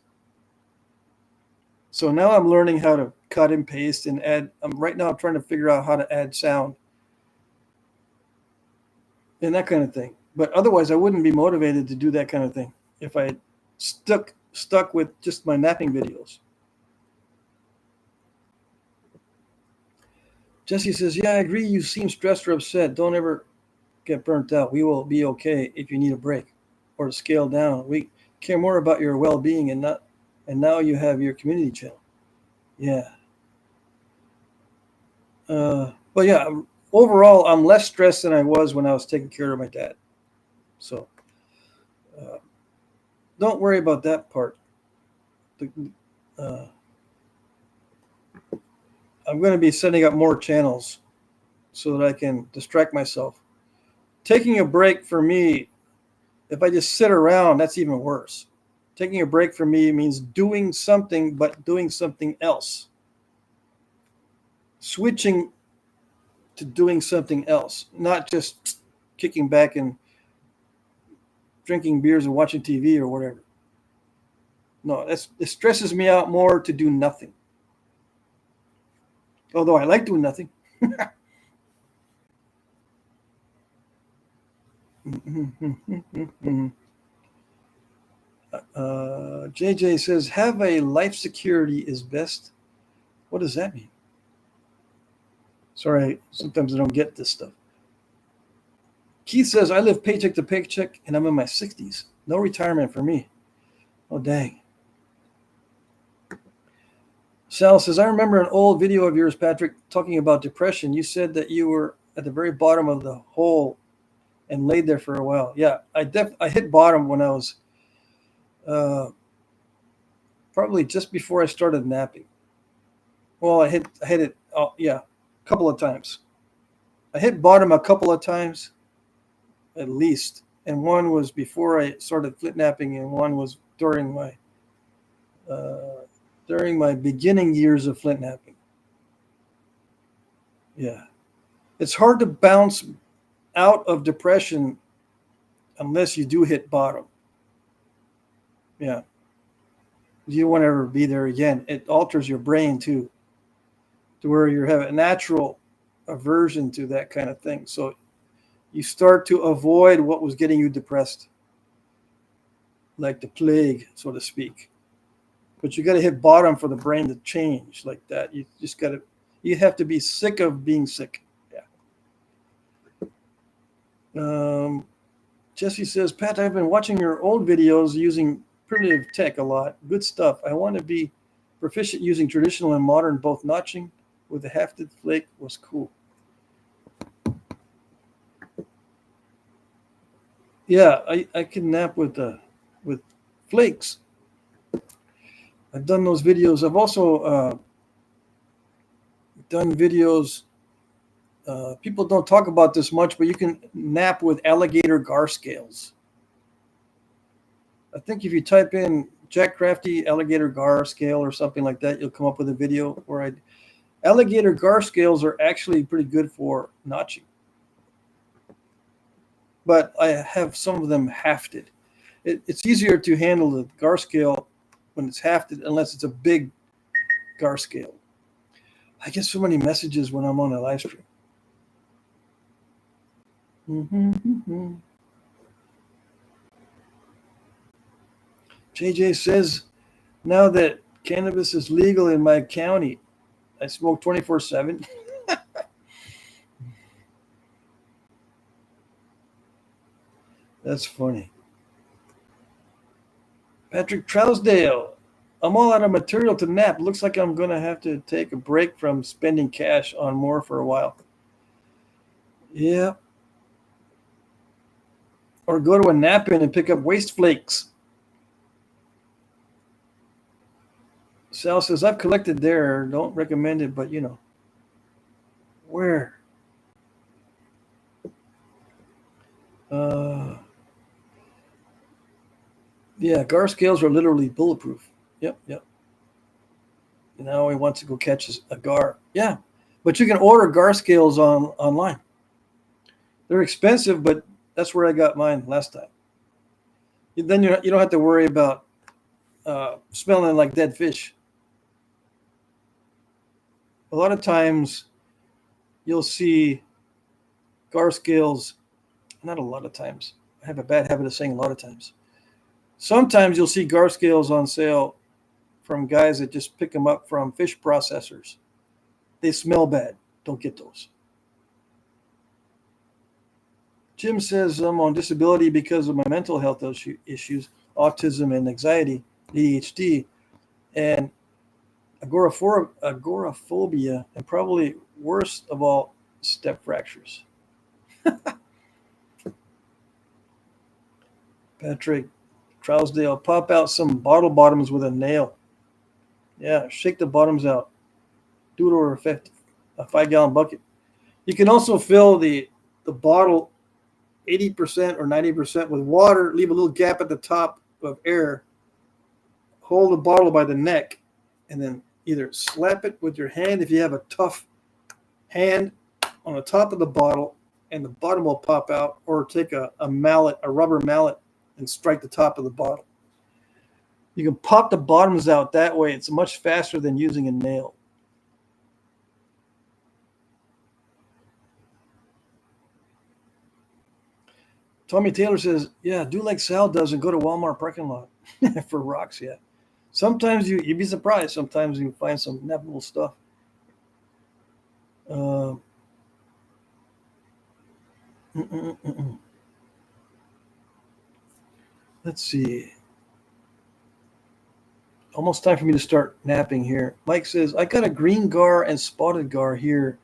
So now I'm learning how to cut and paste and add. Right now I'm trying to figure out how to add sound and that kind of thing. But otherwise, I wouldn't be motivated to do that kind of thing if I stuck with just my napping videos. Jesse says, yeah, I agree. You seem stressed or upset. Don't ever get burnt out. We will be okay if you need a break or to scale down. We care more about your well-being and now you have your community channel. Yeah. But yeah, overall, I'm less stressed than I was when I was taking care of my dad. So don't worry about that part. I'm going to be setting up more channels so that I can distract myself. Taking a break for me, if I just sit around, that's even worse. Taking a break for me means doing something, but doing something else. Switching to doing something else, not just kicking back and drinking beers and watching TV or whatever. No, it stresses me out more to do nothing. Although I like doing nothing. JJ says, have a life security is best. What does that mean? Sorry, sometimes I don't get this stuff. Keith says, I live paycheck to paycheck and I'm in my 60s. No retirement for me. Oh, dang. Sal says, I remember an old video of yours, Patrick, talking about depression. You said that you were at the very bottom of the hole and laid there for a while. Yeah, I hit bottom when I was probably just before I started napping. Well, I hit it, a couple of times. I hit bottom a couple of times, at least. And one was before I started Flintknapping, and one was during my beginning years of Flintknapping. Yeah. It's hard to bounce out of depression unless you do hit bottom. Yeah. You don't want to ever be there again. It alters your brain too, to where you have a natural aversion to that kind of thing. So you start to avoid what was getting you depressed. like the plague, so to speak. But you got to hit bottom for the brain to change like that. You just got to, you have to be sick of being sick. Yeah. Jesse says, Pat, I've been watching your old videos using primitive tech a lot. Good stuff. I want to be proficient using traditional and modern. Both notching with the hafted flake was cool. Yeah, I can nap with flakes. I've done those videos. I've also done videos. People don't talk about this much, but you can nap with alligator gar scales. I think if you type in Jack Crafty alligator gar scale or something like that, you'll come up with a video where alligator gar scales are actually pretty good for notching. But I have some of them hafted. It's easier to handle the gar scale when it's hafted, unless it's a big gar scale. I get so many messages when I'm on a live stream. JJ says, now that cannabis is legal in my county, I smoke 24/7. That's funny. Patrick Trousdale, I'm all out of material to nap. Looks like I'm going to have to take a break from spending cash on more for a while. Yeah. Or go to a nap-in and pick up waste flakes. Sal says, I've collected there. Don't recommend it, but you know. Where? Yeah, gar scales are literally bulletproof. Yep. Now he wants to go catch a gar. Yeah, but you can order gar scales online. They're expensive, but that's where I got mine last time. Then you don't have to worry about smelling like dead fish. A lot of times you'll see gar scales, not a lot of times. I have a bad habit of saying a lot of times. Sometimes you'll see gar scales on sale from guys that just pick them up from fish processors. They smell bad. Don't get those. Jim says I'm on disability because of my mental health issues, autism and anxiety, ADHD, and agoraphobia, and probably worst of all, step fractures. Patrick Trousdale, pop out some bottle bottoms with a nail. Yeah, shake the bottoms out. Do it over a 5-gallon bucket. You can also fill the bottle 80% or 90% with water, leave a little gap at the top of air, hold the bottle by the neck, and then either slap it with your hand if you have a tough hand on the top of the bottle and the bottom will pop out, or take a mallet, a rubber mallet, and strike the top of the bottle. You can pop the bottoms out that way. It's much faster than using a nail. Tommy Taylor says, yeah, do like Sal does and go to Walmart parking lot for rocks, yeah. Sometimes you'd be surprised. Sometimes you find some nappable stuff. Let's see. Almost time for me to start napping here. Mike says, I got a green gar and spotted gar here.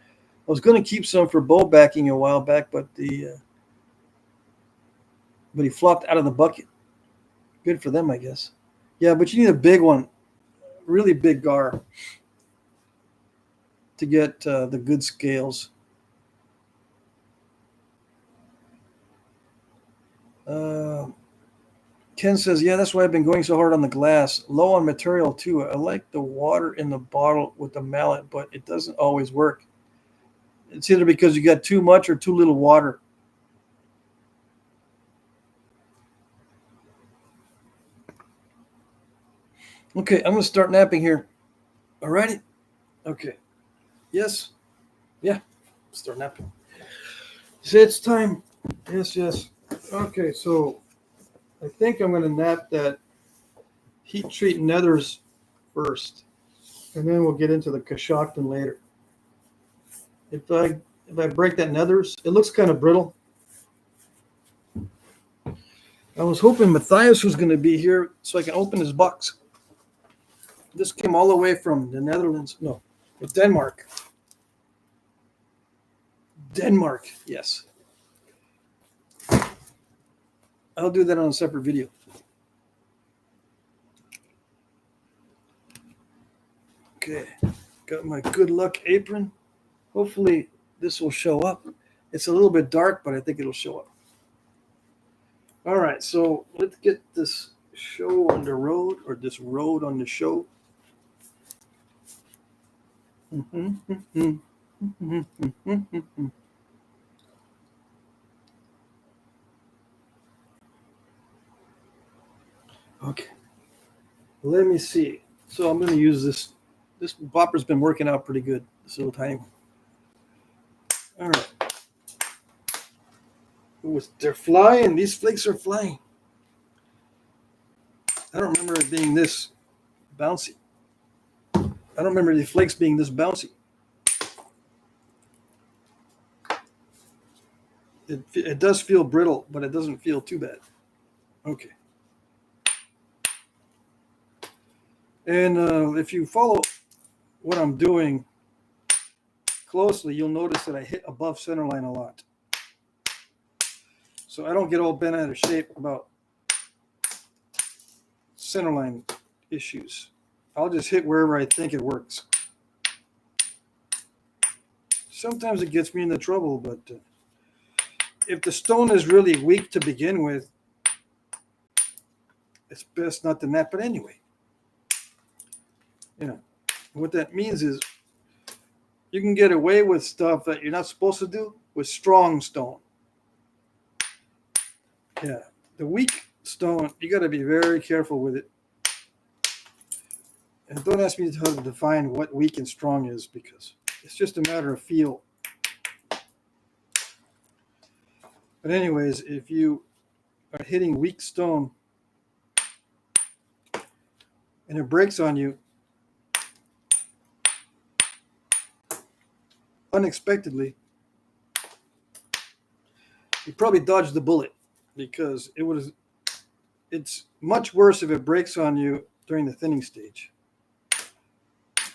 I was going to keep some for bow backing a while back, but he flopped out of the bucket. Good for them, I guess. Yeah, but you need a big one, really big gar, to get the good scales. Ken says, yeah, that's why I've been going so hard on the glass. Low on material, too. I like the water in the bottle with the mallet, but it doesn't always work. It's either because you got too much or too little water. Okay, I'm going to start napping here. All righty? Okay. Yes? Yeah. Start napping. Say it's time. Yes. Okay, so I think I'm going to nap that heat treat nethers first, and then we'll get into the Coshocton later. If I break that nethers, it looks kind of brittle. I was hoping Matthias was going to be here so I can open his box. This came all the way from the Netherlands. No, Denmark. Denmark, yes. I'll do that on a separate video. Okay, got my good luck apron. Hopefully this will show up. It's a little bit dark, but I think it'll show up. All right, so let's get this show on the road, or this road on the show. Okay, let me see. So I'm going to use this. This bopper's been working out pretty good. This little tiny one. All right. Ooh, they're flying. These flakes are flying. I don't remember it being this bouncy. I don't remember the flakes being this bouncy. It does feel brittle, but it doesn't feel too bad. Okay. And if you follow what I'm doing closely, you'll notice that I hit above center line a lot. So I don't get all bent out of shape about centerline issues. I'll just hit wherever I think it works. Sometimes it gets me into trouble, but if the stone is really weak to begin with, it's best not to nap it anyway. You know, what that means is you can get away with stuff that you're not supposed to do with strong stone. Yeah, the weak stone, you got to be very careful with it. And don't ask me to define what weak and strong is, because it's just a matter of feel. But anyways, if you are hitting weak stone and it breaks on you unexpectedly, you probably dodged the bullet, because it's much worse if it breaks on you during the thinning stage.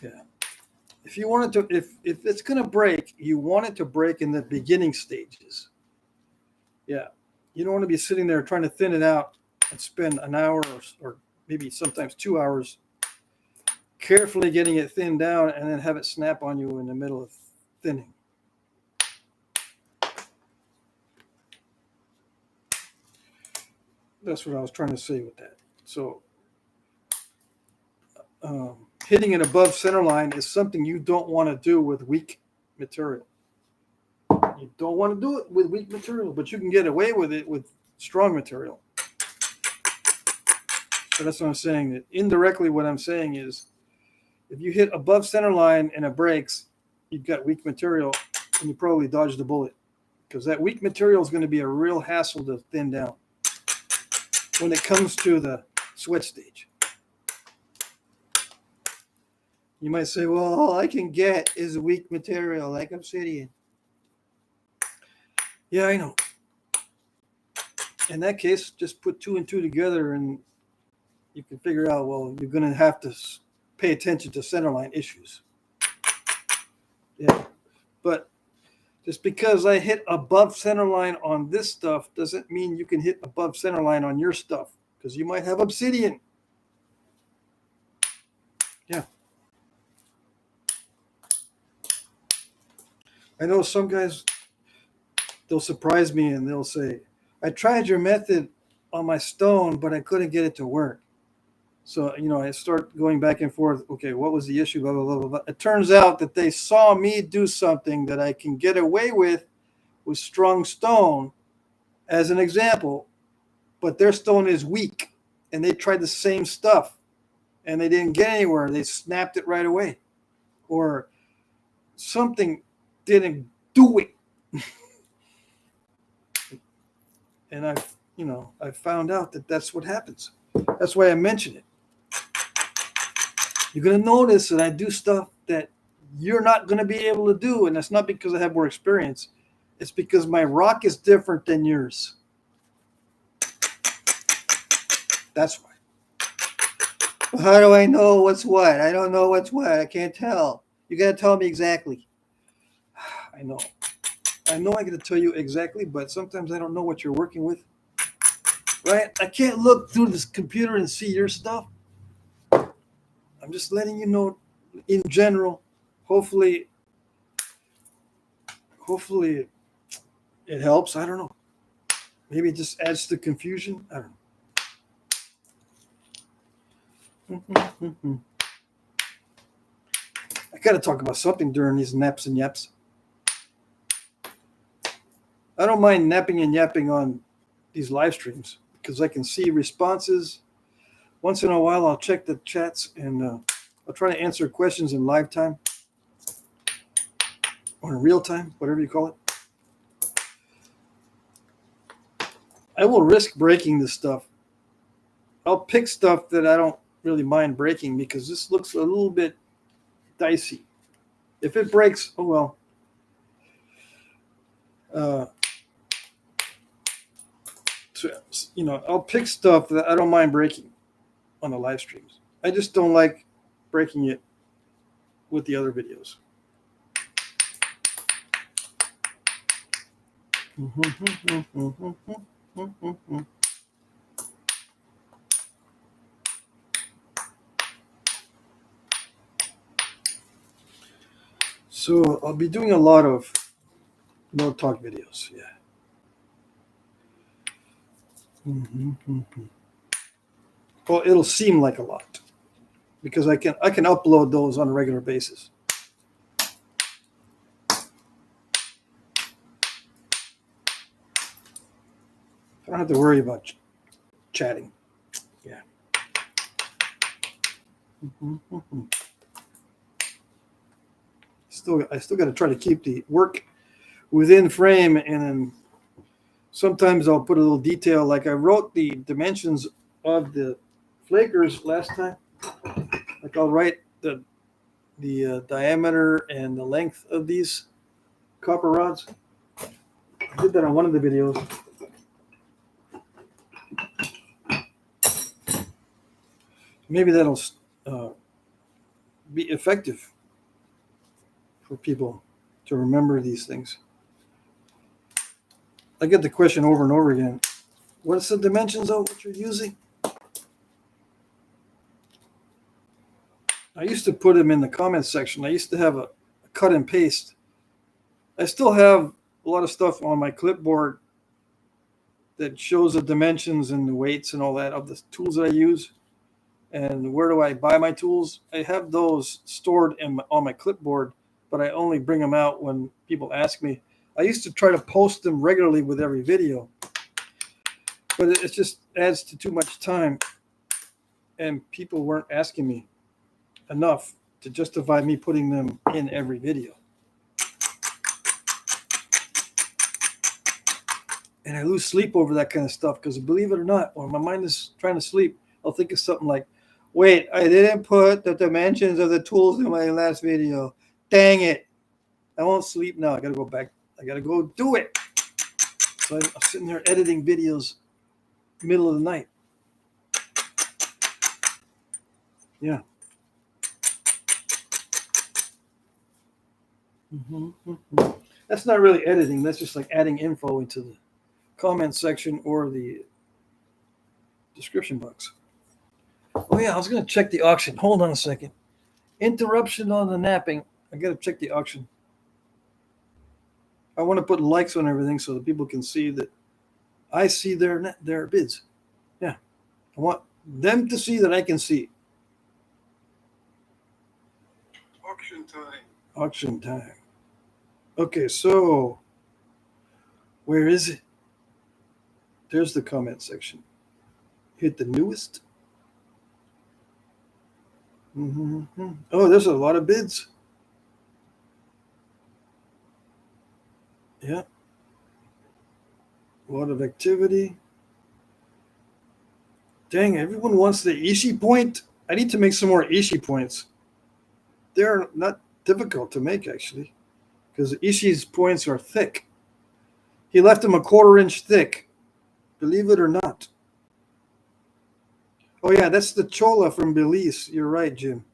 Yeah. If you want it to, if it's going to break, you want it to break in the beginning stages. Yeah. You don't want to be sitting there trying to thin it out and spend an hour or maybe sometimes 2 hours carefully getting it thinned down and then have it snap on you in the middle of thinning. That's what I was trying to say with that. So hitting it above center line is something you don't want to do with weak material. You don't want to do it with weak material, but you can get away with it with strong material. So that's what I'm saying. That indirectly, what I'm saying is, if you hit above center line and it breaks, you've got weak material, and you probably dodged the bullet, because that weak material is going to be a real hassle to thin down when it comes to the sweat stage. You might say, well, all I can get is weak material like obsidian. Yeah, I know. In that case, just put 2 and 2 together and you can figure out, well, you're going to have to pay attention to centerline issues. Yeah. But just because I hit above centerline on this stuff doesn't mean you can hit above centerline on your stuff, because you might have obsidian. Yeah. I know some guys, they'll surprise me and they'll say, I tried your method on my stone, but I couldn't get it to work. So, I start going back and forth. Okay, what was the issue? Blah, blah, blah, blah, blah. It turns out that they saw me do something that I can get away with strong stone as an example, but their stone is weak and they tried the same stuff and they didn't get anywhere. They snapped it right away, or something didn't do it. And I found out that that's what happens. That's why I mention it. You're going to notice that I do stuff that you're not going to be able to do, and that's not because I have more experience. It's because my rock is different than yours. That's why. How do I know what's what? I don't know what's what. I can't tell. You got to tell me exactly. I know. I got to tell you exactly, but sometimes I don't know what you're working with. Right? I can't look through this computer and see your stuff. I'm just letting you know in general. Hopefully it helps. I don't know. Maybe it just adds to confusion. I don't know. I got to talk about something during these naps and yaps. I don't mind napping and yapping on these live streams because I can see responses. Once in a while, I'll check the chats and I'll try to answer questions in live time or in real time, whatever you call it. I will risk breaking this stuff. I'll pick stuff that I don't really mind breaking because this looks a little bit dicey. If it breaks, oh well. I'll pick stuff that I don't mind breaking on the live streams. I just don't like breaking it with the other videos. So I'll be doing a lot of no talk videos. Yeah. Well, it'll seem like a lot because I can upload those on a regular basis. I don't have to worry about chatting. Yeah. I still got to try to keep the work within frame, and then sometimes I'll put a little detail. Like I wrote the dimensions of the flakers last time. Like I'll write the diameter and the length of these copper rods. I did that on one of the videos. Maybe that'll be effective for people to remember these things. I get the question over and over again. What's the dimensions of what you're using? I used to put them in the comments section. I used to have a cut and paste. I still have a lot of stuff on my clipboard that shows the dimensions and the weights and all that of the tools that I use. And where do I buy my tools? I have those stored on my clipboard, but I only bring them out when people ask me. I used to try to post them regularly with every video, but it just adds to too much time, and people weren't asking me enough to justify me putting them in every video. And I lose sleep over that kind of stuff because, believe it or not, when my mind is trying to sleep, I'll think of something like, wait, I didn't put the dimensions of the tools in my last video. Dang it. I won't sleep now. I got to go back. I got to go do it. So I'm sitting there editing videos middle of the night. Yeah. That's not really editing. That's just like adding info into the comment section or the description box. Oh yeah, I was going to check the auction. Hold on a second. Interruption on the napping. I got to check the auction. I want to put likes on everything so that people can see that I see their bids. Yeah. I want them to see that I can see. Auction time. Auction time. Okay, so where is it? There's the comment section. Hit the newest. Oh, there's a lot of bids. Yeah. A lot of activity. Dang, everyone wants the Ishii point. I need to make some more Ishii points. They're not difficult to make, actually, because Ishii's points are thick. He left them a 1/4 inch thick, believe it or not. Oh yeah, that's the Chola from Belize. You're right, Jim.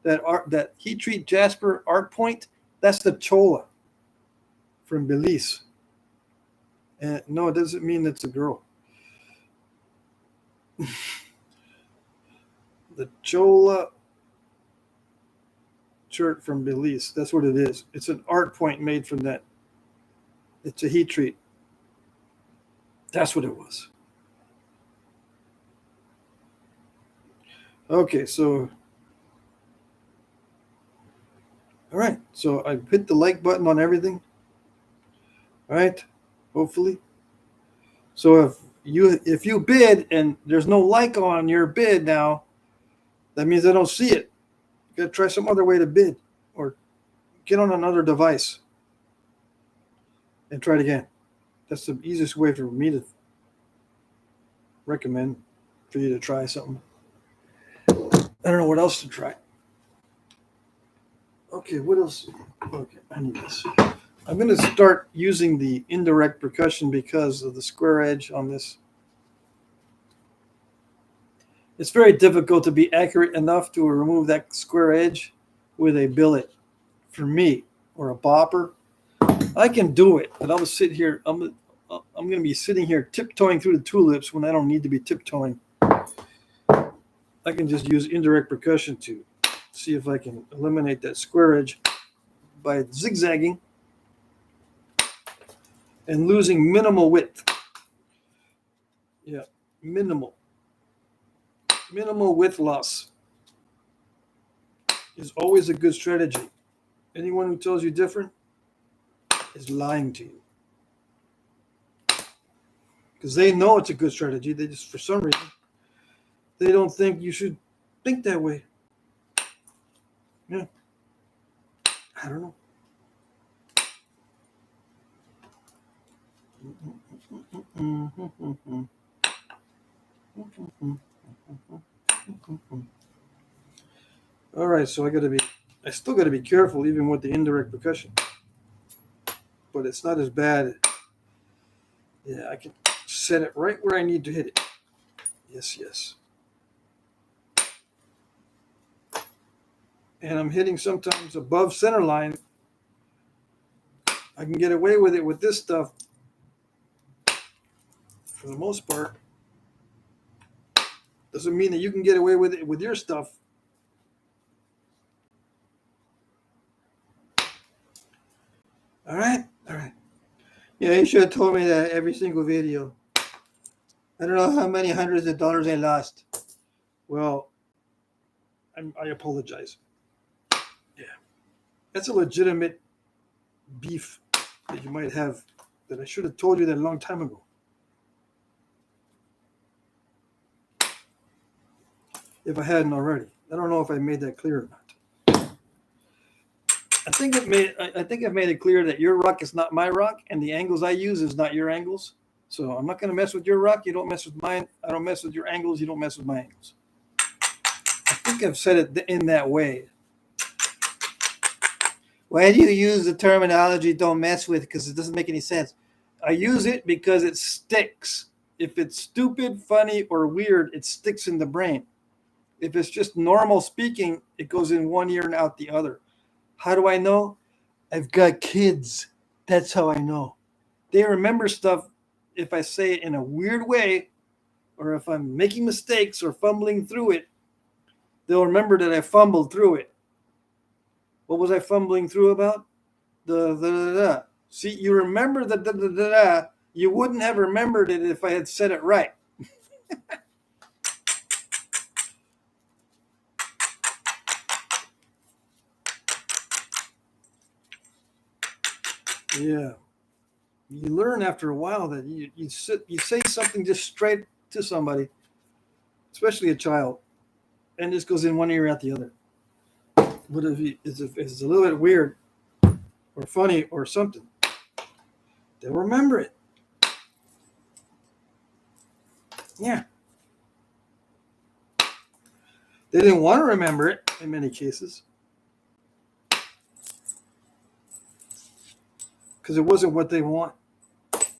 That heat treat Jasper art point, that's the Chola from Belize. And no, it doesn't mean it's a girl. The Chola shirt from Belize. That's what it is. It's an art point made from that. It's a heat treat. That's what it was. Okay, so all right. So I hit the like button on everything. All right, hopefully. So if you bid and there's no like on your bid now, that means I don't see it. You gotta try some other way to bid, or get on another device and try it again. That's the easiest way for me to recommend for you to try something. I don't know what else to try. Okay, what else? Okay, I need this. I'm going to start using the indirect percussion because of the square edge on this. It's very difficult to be accurate enough to remove that square edge with a billet for me, or a bopper. I can do it, but I'll sit here. I'm going to be sitting here tiptoeing through the tulips when I don't need to be tiptoeing. I can just use indirect percussion to see if I can eliminate that square edge by zigzagging and losing minimal width. Yeah, minimal width loss is always a good strategy. Anyone who tells you different is lying to you, because they know it's a good strategy. They just, for some reason, they don't think you should think that way. Yeah, I don't know. All right, so I still got to be careful even with the indirect percussion, but it's not as bad. Yeah, I can set it right where I need to hit it. Yes. And I'm hitting sometimes above center line. I can get away with it with this stuff for the most part. Doesn't mean that you can get away with it with your stuff. All right. Yeah, you should have told me that every single video. I don't know how many hundreds of dollars I lost. Well, I apologize. Yeah, that's a legitimate beef that you might have that I should have told you that a long time ago. If I hadn't already. I don't know if I made that clear or not. I think I've made it clear that your rock is not my rock, and the angles I use is not your angles. So I'm not going to mess with your rock. You don't mess with mine. I don't mess with your angles. You don't mess with my angles. I think I've said it in that way. Why do you use the terminology "don't mess with"? Because it doesn't make any sense. I use it because it sticks. If it's stupid, funny, or weird, it sticks in the brain. If it's just normal speaking, it goes in one ear and out the other. How do I know? I've got kids. That's how I know. They remember stuff if I say it in a weird way, or if I'm making mistakes or fumbling through it. They'll remember that I fumbled through it. What was I fumbling through about? The. See, you remember the. You wouldn't have remembered it if I had said it right. Yeah. You learn after a while that you say something just straight to somebody, especially a child, and this goes in one ear out the other. But if it's a little bit weird or funny or something, they'll remember it. Yeah. They didn't want to remember it in many cases because it wasn't what they want.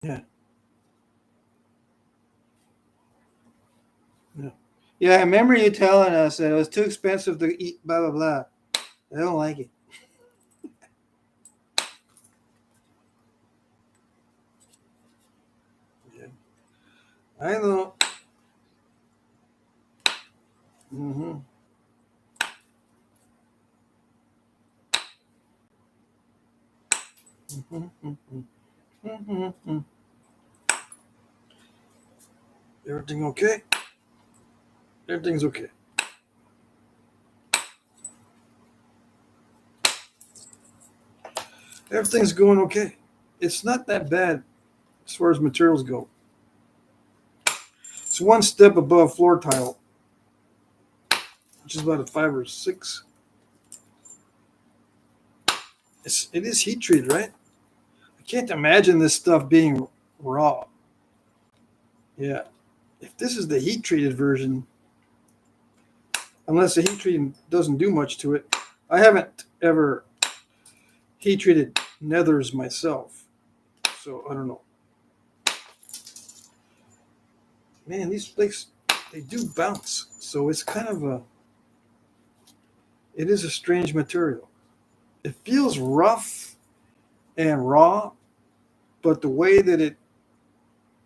Yeah. Yeah. Yeah, I remember you telling us that it was too expensive to eat blah, blah, blah. I don't like it. Yeah. I know. Mm-hmm. Mm-hmm. Mm-hmm. Mm-hmm. Everything okay? Everything's okay. Everything's going okay. It's not that bad as far as materials go. It's one step above floor tile, which is about a 5 or 6. It is heat treated, right? I can't imagine this stuff being raw. Yeah. If this is the heat treated version, unless the heat treating doesn't do much to it, I haven't ever heat treated nethers myself, so I don't know. Man, these flakes, they do bounce, so it's kind of it is a strange material. It feels rough and raw, but the way that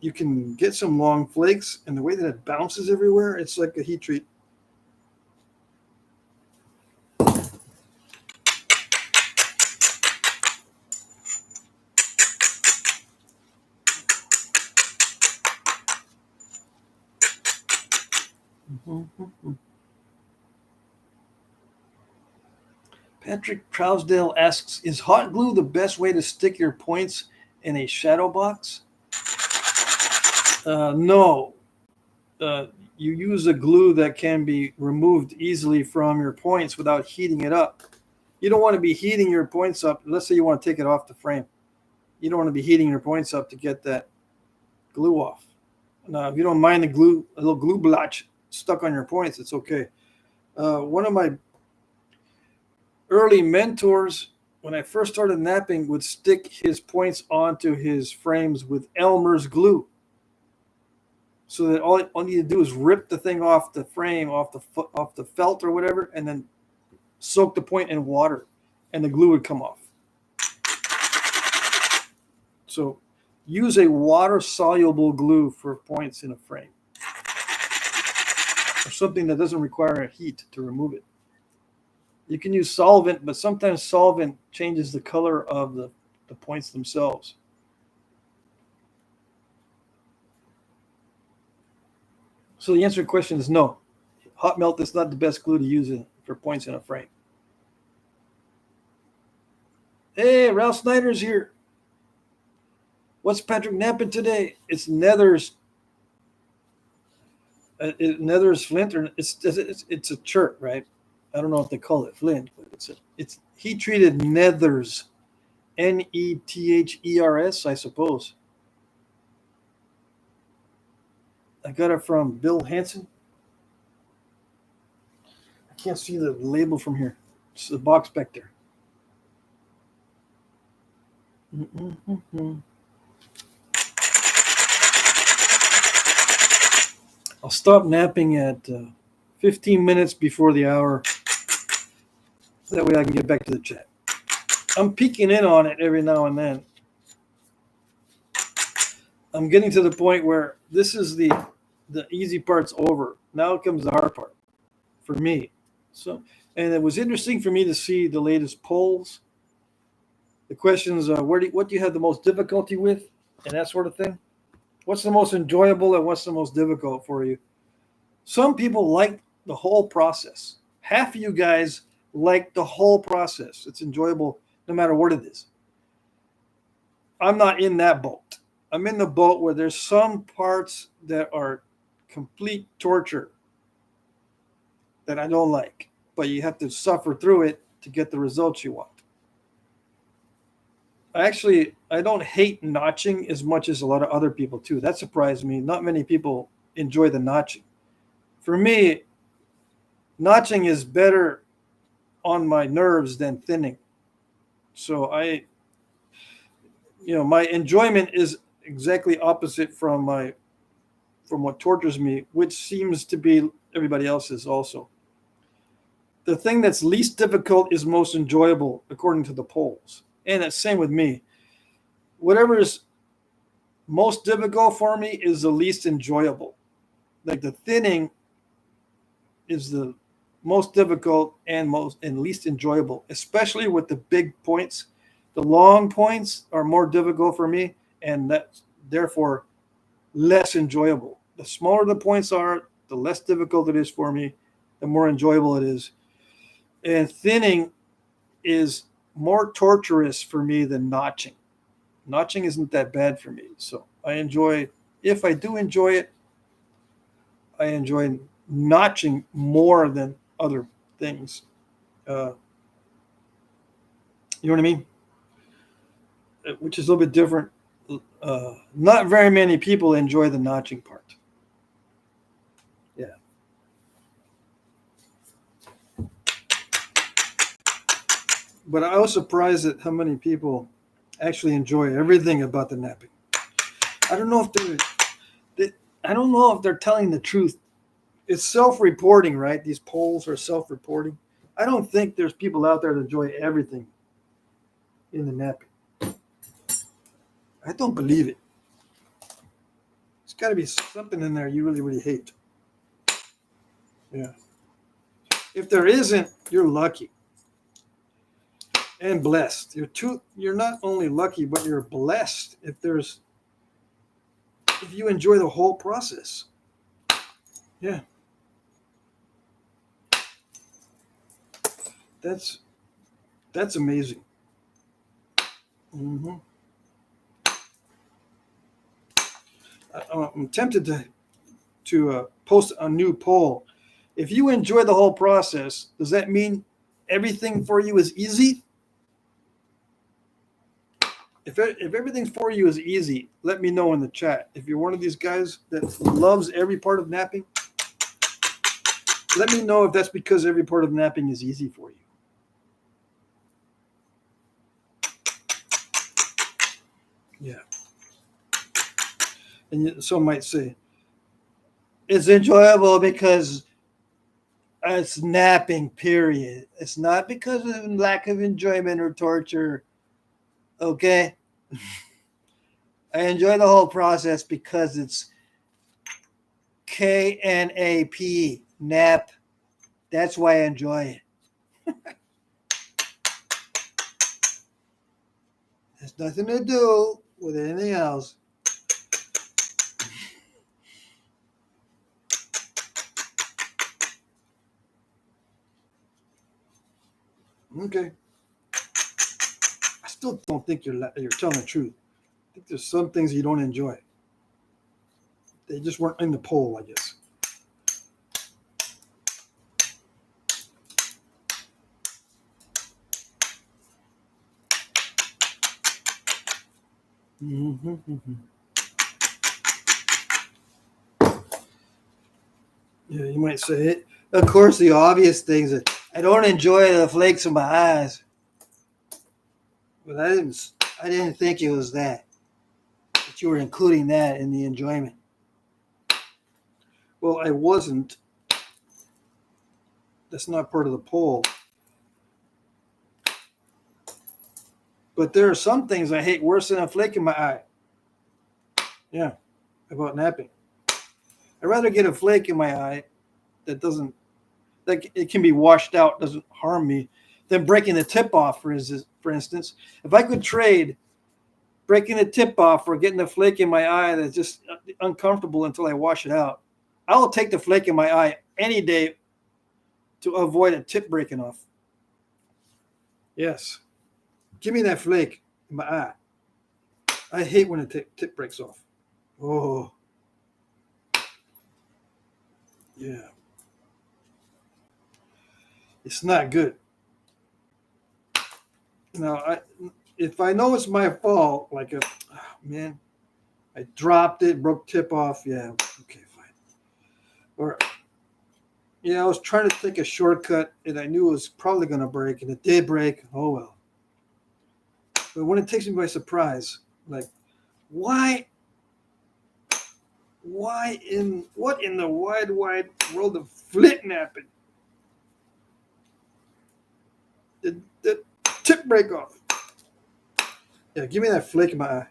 you can get some long flakes and the way that it bounces everywhere, it's like a heat treat. Mm-hmm. Patrick Trousdale asks, is hot glue the best way to stick your points in a shadow box? No. You use a glue that can be removed easily from your points without heating it up. You don't want to be heating your points up. Let's say you want to take it off the frame. You don't want to be heating your points up to get that glue off. Now, if you don't mind a little glue blotch stuck on your points, it's okay. One of my early mentors, when I first started napping, would stick his points onto his frames with Elmer's glue. So that all you need to do is rip the thing off the frame, off the felt or whatever, and then soak the point in water, and the glue would come off. So use a water-soluble glue for points in a frame, or something that doesn't require a heat to remove it. You can use solvent, but sometimes solvent changes the color of the points themselves. So the answer to the question is no. Hot melt is not the best glue to use for points in a frame. Hey, Ralph Snyder's here. What's Patrick napping today? It's nethers. Nethers flint, or it's a chert, right? I don't know if they call it flint, but it's heat treated nethers, Nethers, I suppose. I got it from Bill Hansen. I can't see the label from here. It's the box back there. Mm-hmm. I'll stop napping at 15 minutes before the hour. That way I can get back to the chat. I'm peeking in on it every now and then. I'm getting to the point where this is the easy part's over. Now comes the hard part for me. So, and it was interesting for me to see the latest polls. The questions, what do you have the most difficulty with, and that sort of thing. What's the most enjoyable and what's the most difficult for you? Some people like the whole process. Half of you guys like the whole process. It's enjoyable no matter what it is. I'm not in that boat. I'm in the boat where there's some parts that are complete torture that I don't like, but you have to suffer through it to get the results you want. I don't hate notching as much as a lot of other people too. That surprised me. Not many people enjoy the notching. For me, notching is better on my nerves than thinning. So my enjoyment is exactly opposite from what tortures me, which seems to be everybody else's also. The thing that's least difficult is most enjoyable, according to the polls. And it's same with me. Whatever is most difficult for me is the least enjoyable. Like the thinning is the most difficult and least enjoyable, especially with the big points. The long points are more difficult for me, and that's therefore less enjoyable. The smaller the points are, the less difficult it is for me, the more enjoyable it is. And thinning is more torturous for me than notching. Notching isn't that bad for me. So if I do enjoy it, I enjoy notching more than other things. You know what I mean? Which is a little bit different. Not very many people enjoy the notching part. Yeah. But I was surprised at how many people actually enjoy everything about the napping. I don't know if they're telling the truth. It's self-reporting, right? These polls are self-reporting. I don't think there's people out there that enjoy everything in the napping. I don't believe it. There's got to be something in there you really, really hate. Yeah. If there isn't, you're lucky and blessed. You're not only lucky, but you're blessed if you enjoy the whole process. Yeah. That's amazing. Mm-hmm. I'm tempted to post a new poll. If you enjoy the whole process, does that mean everything for you is easy? If everything for you is easy, let me know in the chat. If you're one of these guys that loves every part of napping, let me know if that's because every part of napping is easy for you. Yeah. And some might say, it's enjoyable because it's napping, period. It's not because of lack of enjoyment or torture. Okay? I enjoy the whole process because it's KNAP, nap. That's why I enjoy it. Has nothing to do with anything else. Okay. I still don't think you're telling the truth. I think there's some things you don't enjoy. They just weren't in the poll, I guess. Mm-hmm, mm-hmm. Yeah, you might say it. Of course, the obvious things that I don't enjoy the flakes in my eyes, but I didn't think it was that you were including that in the enjoyment. Well, I wasn't. That's not part of the poll. But there are some things I hate worse than a flake in my eye. Yeah, about napping. I'd rather get a flake in my eye that it can be washed out, doesn't harm me, than breaking the tip off, for instance. If I could trade breaking the tip off for getting a flake in my eye that's just uncomfortable until I wash it out, I will take the flake in my eye any day to avoid a tip breaking off. Yes. Give me that flake in my eye. I hate when a tip breaks off. Oh. Yeah. It's not good. Now, if I know it's my fault, man, I dropped it, broke tip off. Yeah, okay, fine. Or Yeah, I was trying to take a shortcut, and I knew it was probably going to break, and it did break. Oh, well. But when it takes me by surprise, like, what in the wide world of Flintknapping did the tip break off? Yeah, give me that flake in my eye.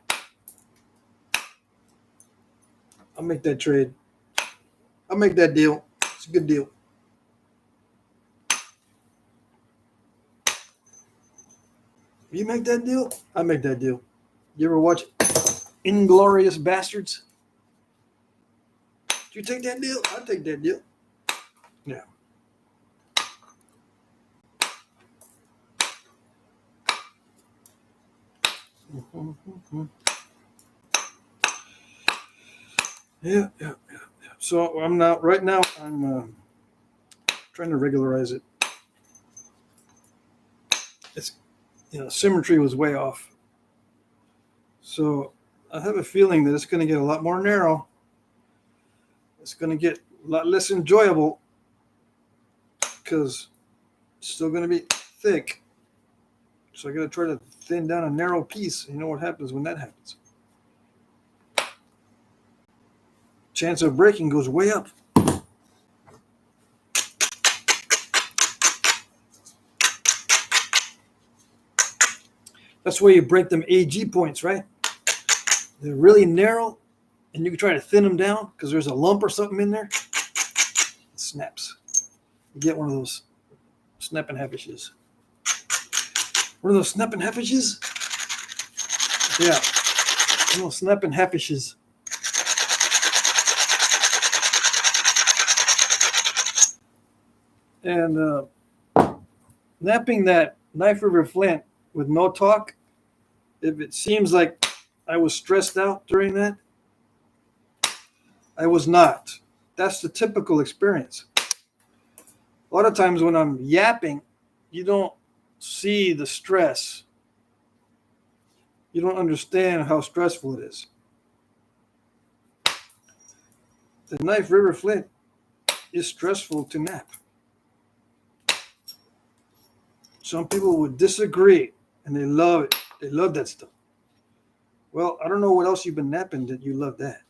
I'll make that trade. I'll make that deal. It's a good deal. You make that deal, I make that deal. You ever watch Inglorious Bastards? You take that deal, I'll take that deal. Yeah. Yeah. So I'm not right now. I'm trying to regularize it. It's symmetry was way off. So I have a feeling that it's going to get a lot more narrow. It's going to get a lot less enjoyable because it's still going to be thick. So I got to try to thin down a narrow piece. You know what happens when that happens? Chance of breaking goes way up. That's where you break them AG points, right? They're really narrow, and you can try to thin them down because there's a lump or something in there. It snaps. You get one of those snapping half-inches. One of those snapping half-inches? Yeah. One of those snapping half-inches. And napping that Knife River Flint with no talk, if it seems like I was stressed out during that, I was not. That's the typical experience. A lot of times when I'm yapping, you don't see the stress. You don't understand how stressful it is. The Knife River Flint is stressful to nap. Some people would disagree, and they love it. They love that stuff. Well, I don't know what else you've been napping that you love that.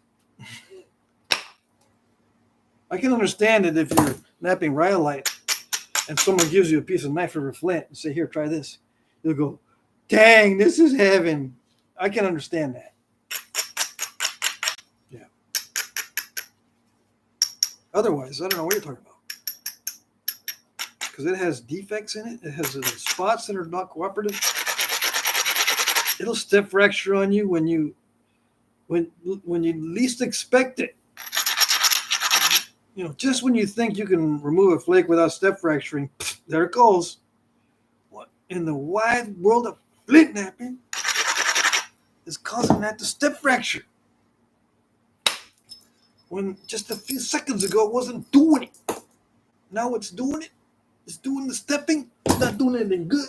I can understand it if you're napping rhyolite and someone gives you a piece of Knife River Flint and say, here, try this. You'll go, dang, this is heaven. I can understand that. Yeah. Otherwise, I don't know what you're talking about. Because it has defects in it. It has spots that are not cooperative. It'll step fracture on you when you least expect it. Just when you think you can remove a flake without step fracturing, there it goes. What in the wide world of Flintknapping is causing that to step fracture? When just a few seconds ago it wasn't doing it. Now it's doing it. It's doing the stepping. It's not doing anything good.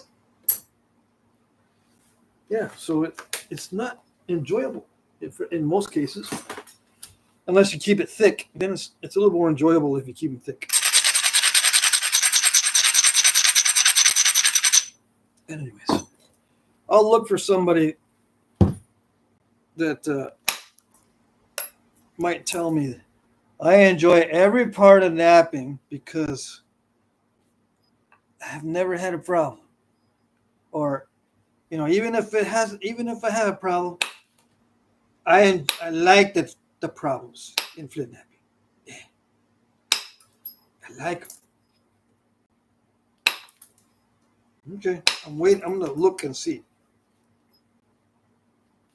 Yeah, so it's not enjoyable in most cases. Unless you keep it thick, then it's a little more enjoyable if you keep it thick. And anyways, I'll look for somebody that might tell me I enjoy every part of napping because I've never had a problem. Or, even if I have a problem, I like the problems in Flintknapping. Yeah. I like them. Okay, I'm going to look and see.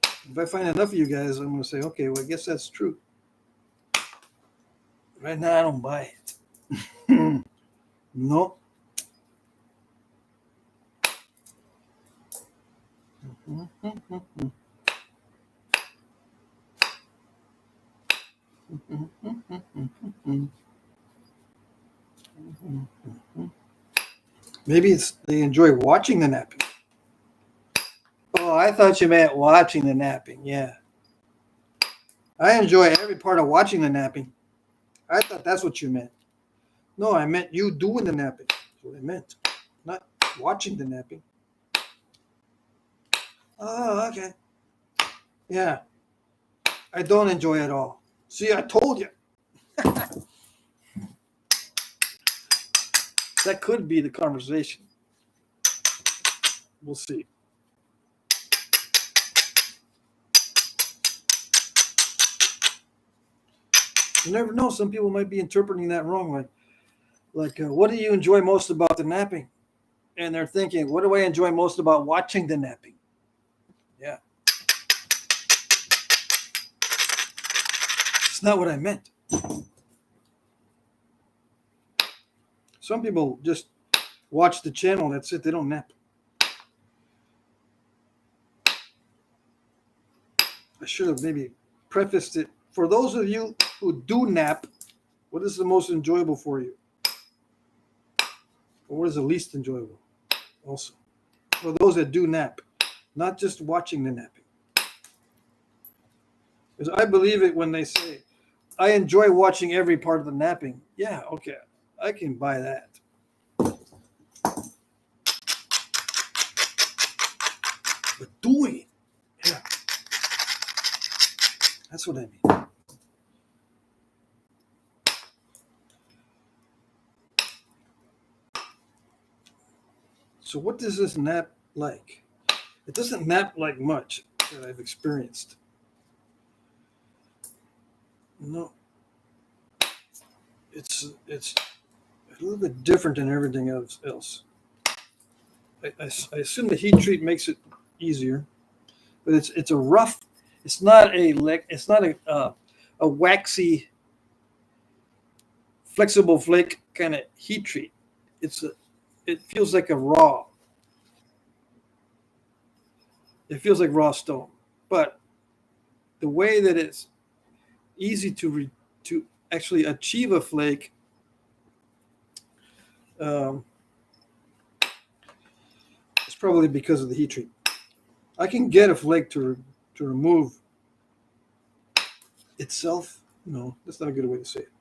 If I find enough of you guys, I'm going to say, okay, well, I guess that's true. Right now, I don't buy it. No. Maybe they enjoy watching the napping. Oh, I thought you meant watching the napping. Yeah. I enjoy every part of watching the napping. I thought that's what you meant. No, I meant you doing the napping. That's what I meant. Not watching the napping. Oh, okay. Yeah. I don't enjoy it at all. See, I told you. That could be the conversation. We'll see. You never know. Some people might be interpreting that wrong. What do you enjoy most about the napping? And they're thinking, what do I enjoy most about watching the napping? Yeah. It's not what I meant. Some people just watch the channel. That's it. They don't nap. I should have maybe prefaced it. For those of you who do nap, what is the most enjoyable for you? Or what is the least enjoyable? Also, for those that do nap, not just watching the napping. Because I believe it when they say, I enjoy watching every part of the napping. Yeah, okay. I can buy that. But doing it, yeah. That's what I mean. So what does this nap like? It doesn't nap like much that I've experienced. No. It's a little bit different than everything else. I assume the heat treat makes it easier, but it's a rough. It's not a waxy, flexible flake kind of heat treat. It feels like a raw. It feels like raw stone, but the way that it's easy to actually achieve a flake. It's probably because of the heat treat. I can get a flake to remove itself. No, that's not a good way to say it.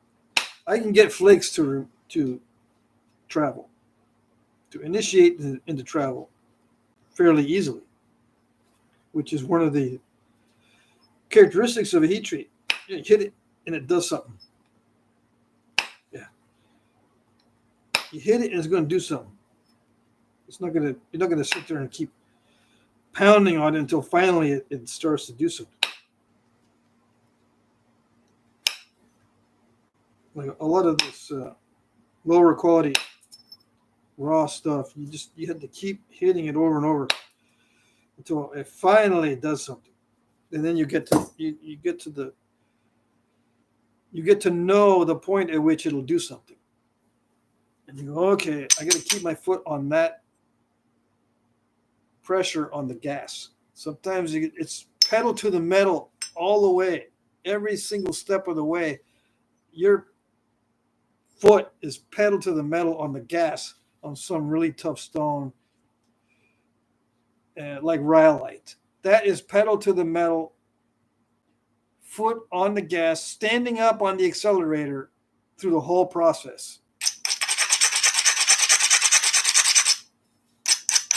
I can get flakes to travel, to initiate into travel fairly easily, which is one of the characteristics of a heat treat. You hit it and it does something. Yeah. You hit it and it's going to do something. You're not gonna sit there and keep pounding on it until finally it starts to do something. Like a lot of this lower quality raw stuff, you had to keep hitting it over and over until it finally does something, and then you get to know the point at which it'll do something, and you go, okay, I got to keep my foot on that pressure on the gas. Sometimes it's pedal to the metal all the way, every single step of the way. Your foot is pedal to the metal on the gas on some really tough stone, like rhyolite. That is pedal to the metal, foot on the gas, standing up on the accelerator through the whole process.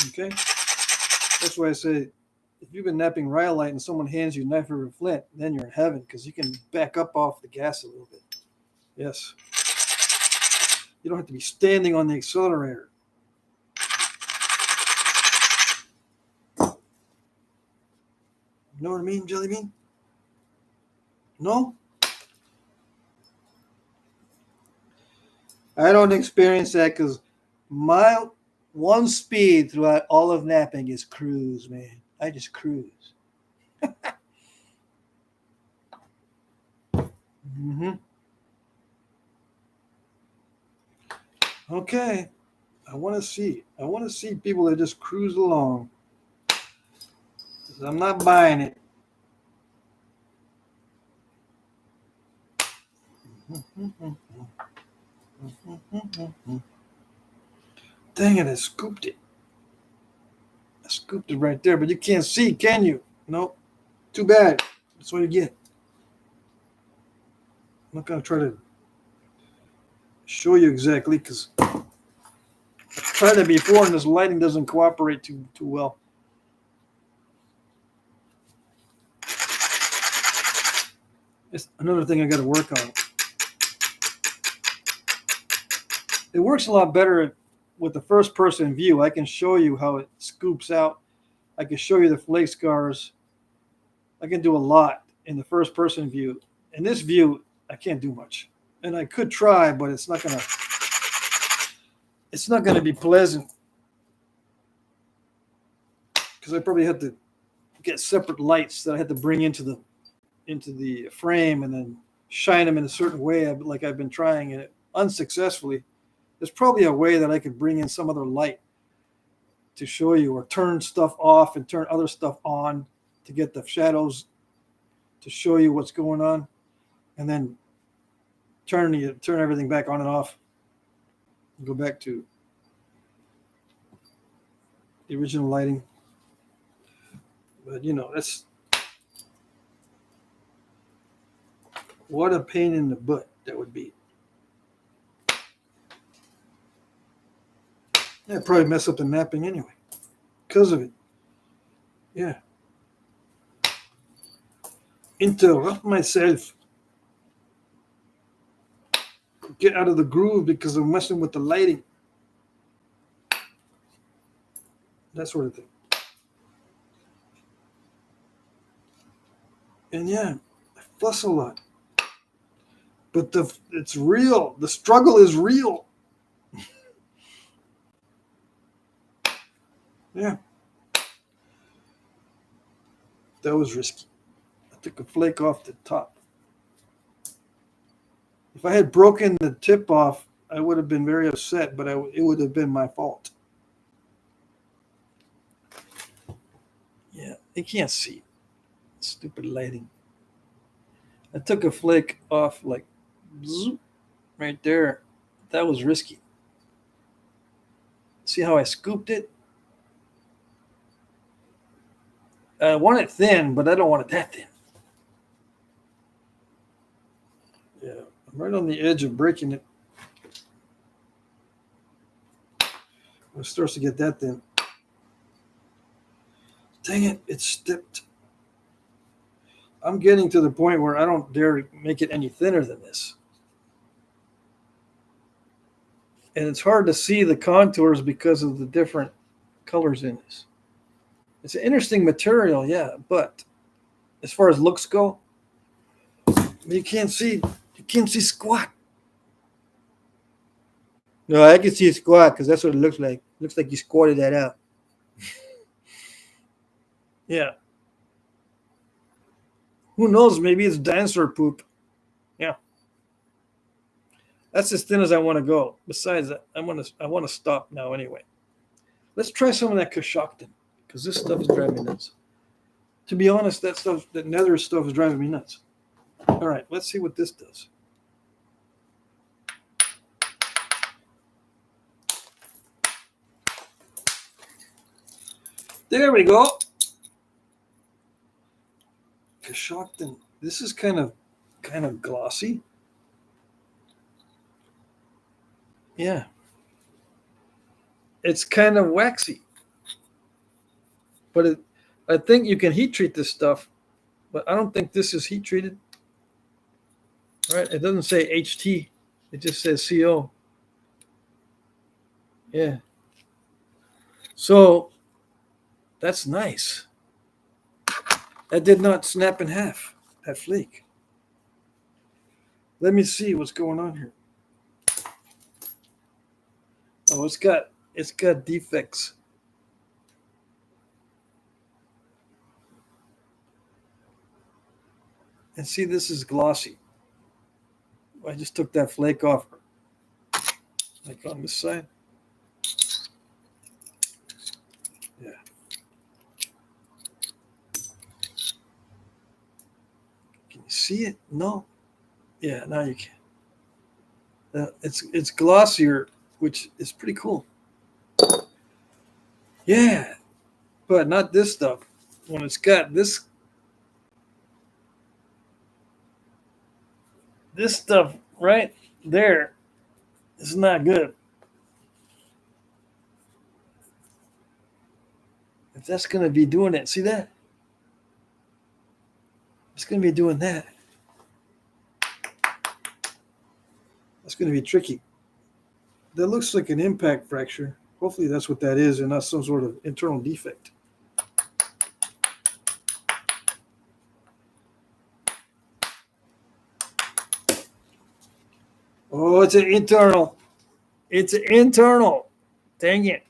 Okay? That's why I say, if you've been napping rhyolite and someone hands you a knife or a flint, then you're in heaven because you can back up off the gas a little bit. Yes. You don't have to be standing on the accelerator. You know what I mean, Jelly Bean? No? I don't experience that because my one speed throughout all of napping is cruise, man. I just cruise. Mm-hmm. Okay. I want to see people that just cruise along. I'm not buying it. Dang it, I scooped it. I scooped it right there, but you can't see, can you? Nope. Too bad. That's what you get. I'm not going to try to show you exactly because I've tried it before and this lighting doesn't cooperate too well. It's another thing I got to work on. It works a lot better with the first person view. I can show you how it scoops out. I can show you the flake scars. I can do a lot in the first person view. In this view, I can't do much. And I could try, but it's not gonna be pleasant. Because I probably have to get separate lights that I had to bring into the frame and then shine them in a certain way, like I've been trying it unsuccessfully. There's probably a way that I could bring in some other light to show you, or turn stuff off and turn other stuff on to get the shadows to show you what's going on, and then turn everything back on and off. Go back to the original lighting. But that's what a pain in the butt that would be. Yeah, I'd probably mess up the knapping anyway because of it. Yeah. Interrupt myself. Get out of the groove because I'm messing with the lighting. That sort of thing. And yeah, I fuss a lot. But it's real. The struggle is real. Yeah. That was risky. I took a flake off the top. If I had broken the tip off, I would have been very upset, but it would have been my fault. Yeah, you can't see. Stupid lighting. I took a flake off like zoop, right there. That was risky. See how I scooped it? I want it thin, but I don't want it that thin. Yeah, I'm right on the edge of breaking it. It starts to get that thin. Dang it, it's stepped. I'm getting to the point where I don't dare make it any thinner than this. And it's hard to see the contours because of the different colors in this. It's an interesting material, yeah, but as far as looks go, you can't see squat. No, I can see squat because that's what it looks like. It looks like you squatted that out. Yeah. Who knows? Maybe it's dinosaur poop. Yeah. That's as thin as I want to go. Besides that, I want to stop now anyway. Let's try some of that Knapping, because this stuff is driving me nuts. To be honest, that nether stuff is driving me nuts. All right, let's see what this does. There we go. Knapping. This is kind of glossy. Yeah. It's kind of waxy. But I think you can heat treat this stuff, but I don't think this is heat treated. All right, it doesn't say HT. It just says CO. Yeah. So that's nice. That did not snap in half, that flake. Let me see what's going on here. Oh, it's got defects. And see, this is glossy. I just took that flake off, like on this side. Yeah. Can you see it? No. Yeah, now you can. It's glossier, which is pretty cool. Yeah, but not this stuff. When it's got this stuff right there, It's not good. If that's going to be doing it, see that? It's going to be doing that. That's going to be tricky. That looks like an impact fracture. Hopefully that's what that is and not some sort of internal defect. Oh, it's an internal. It's an internal. Dang it.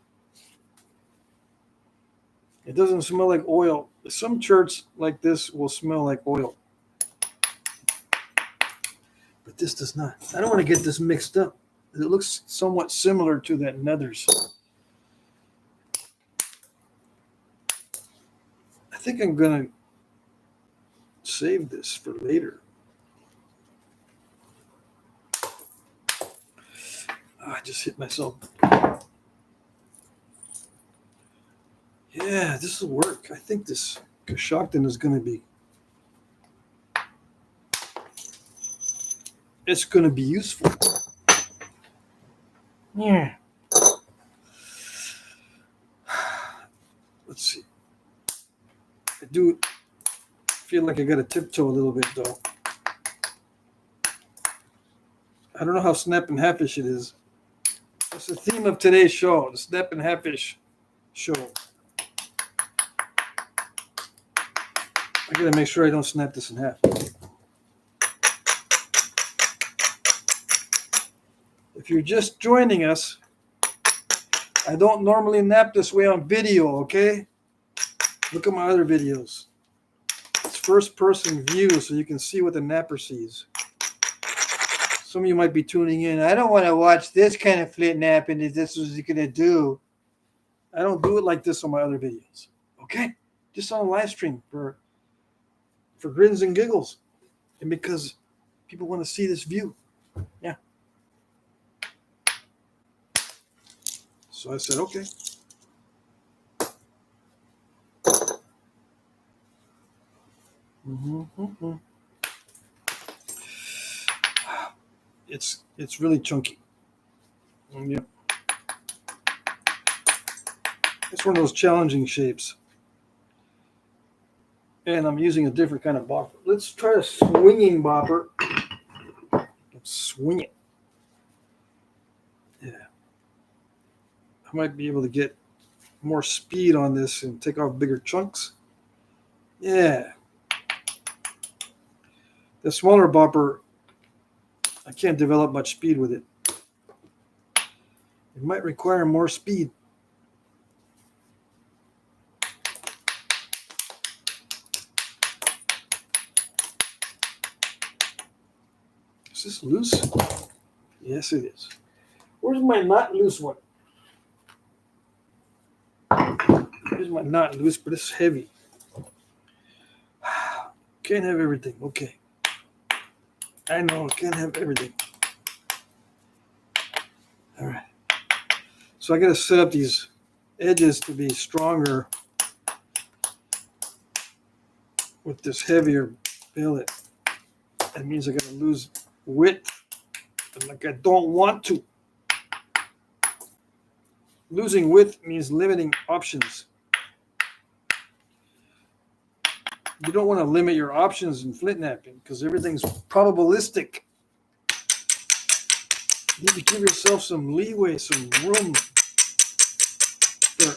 It doesn't smell like oil. Some shirts like this will smell like oil. But this does not. I don't want to get this mixed up. It looks somewhat similar to that Nethers. I think I'm going to save this for later. Oh, I just hit myself. Yeah, this will work. I think this Coshocton is going to be. It's going to be useful. Yeah. Let's see. I do feel like I got to tiptoe a little bit, though. I don't know how snap and halfish it is. That's the theme of today's show, the snap and halfish show. I got to make sure I don't snap this in half. If you're just joining us, I don't normally nap this way on video, okay? Look at my other videos. It's first person view so you can see what the napper sees. Some of you might be tuning in. I don't want to watch this kind of flint napping if this is what you're going to do. I don't do it like this on my other videos, okay? Just on a live stream for grins and giggles and because people want to see this view. Yeah. So I said, okay. It's really chunky. Yeah. It's one of those challenging shapes. And I'm using a different kind of bopper. Let's try a swinging bopper. Let's swing it. Yeah. I might be able to get more speed on this and take off bigger chunks. Yeah. The smaller bopper, I can't develop much speed with it. It might require more speed. Is this loose? Yes, it is. Where's my not loose one? Here's my not loose, but it's heavy. Can't have everything. Okay. I know, can't have everything. All right. So I got to set up these edges to be stronger with this heavier billet. That means I got to lose width, but like I don't want to. Losing width means limiting options. You don't want to limit your options in flint napping because everything's probabilistic. You need to give yourself some leeway, some room for,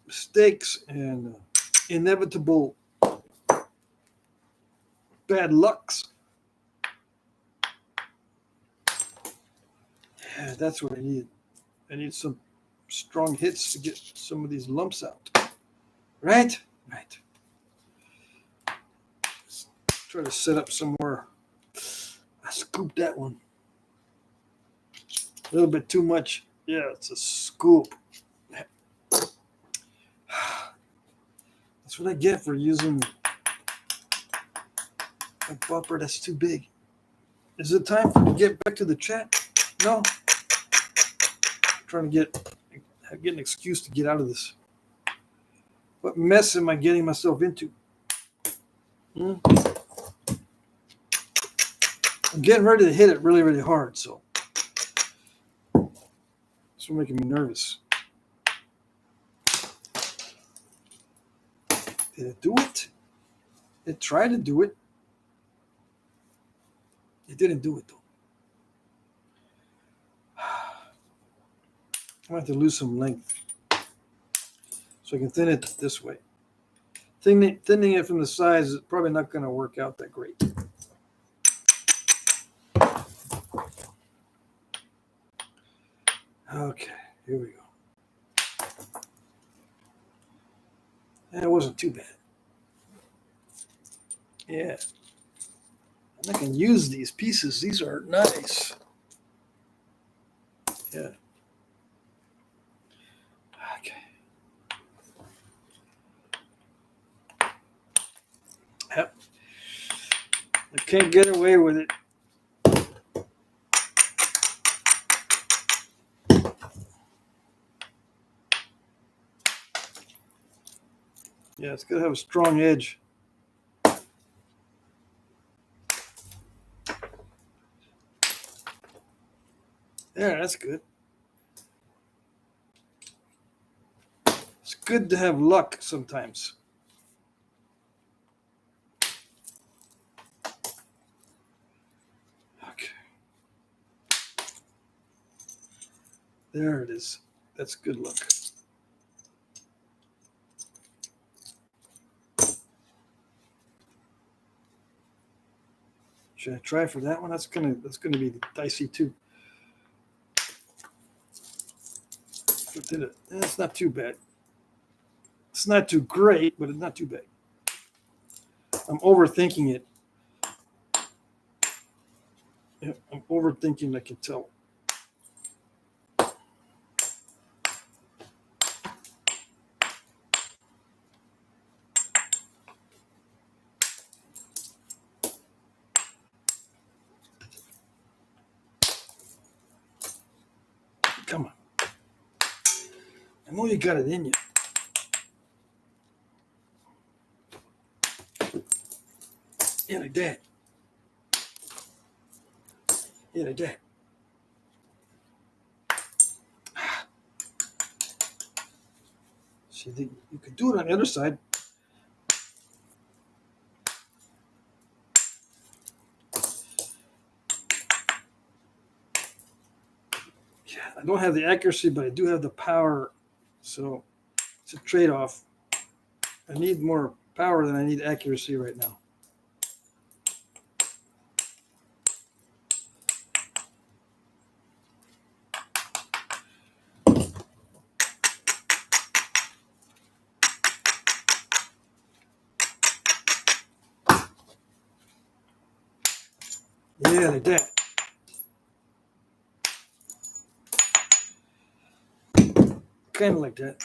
mistakes and inevitable bad lucks. Yeah, that's what I need. I need some strong hits to get some of these lumps out. Right? Right. Let's try to set up somewhere. I scooped that one. A little bit too much. Yeah, it's a scoop. That's what I get for using a bopper that's too big. Is it time for me to get back to the chat? No. I'm trying to get an excuse to get out of this. What mess am I getting myself into? I'm getting ready to hit it really, really hard, so It's making me nervous. Did it do it? It tried to do it. It didn't do it though. I have to lose some length so I can thin it this way. Thinning it from the sides is probably not going to work out that great. Okay, here we go. That wasn't too bad. Yeah. And I can use these pieces. These are nice. Yeah. Okay. Yep. I can't get away with it. Yeah, it's got to have a strong edge. Yeah, that's good. It's good to have luck sometimes. Okay. There it is. That's good luck. Should I try for that one? That's gonna be dicey too. It's not too bad. It's not too great, but it's not too bad. I'm overthinking it. Yeah, I'm overthinking, I can tell. Come on. I know you got it in you. Yeah, like that. Yeah, like that. See, you could do it on the other side. Yeah, I don't have the accuracy, but I do have the power. So it's a trade-off. I need more power than I need accuracy right now. Yeah, like that. Kind of like that.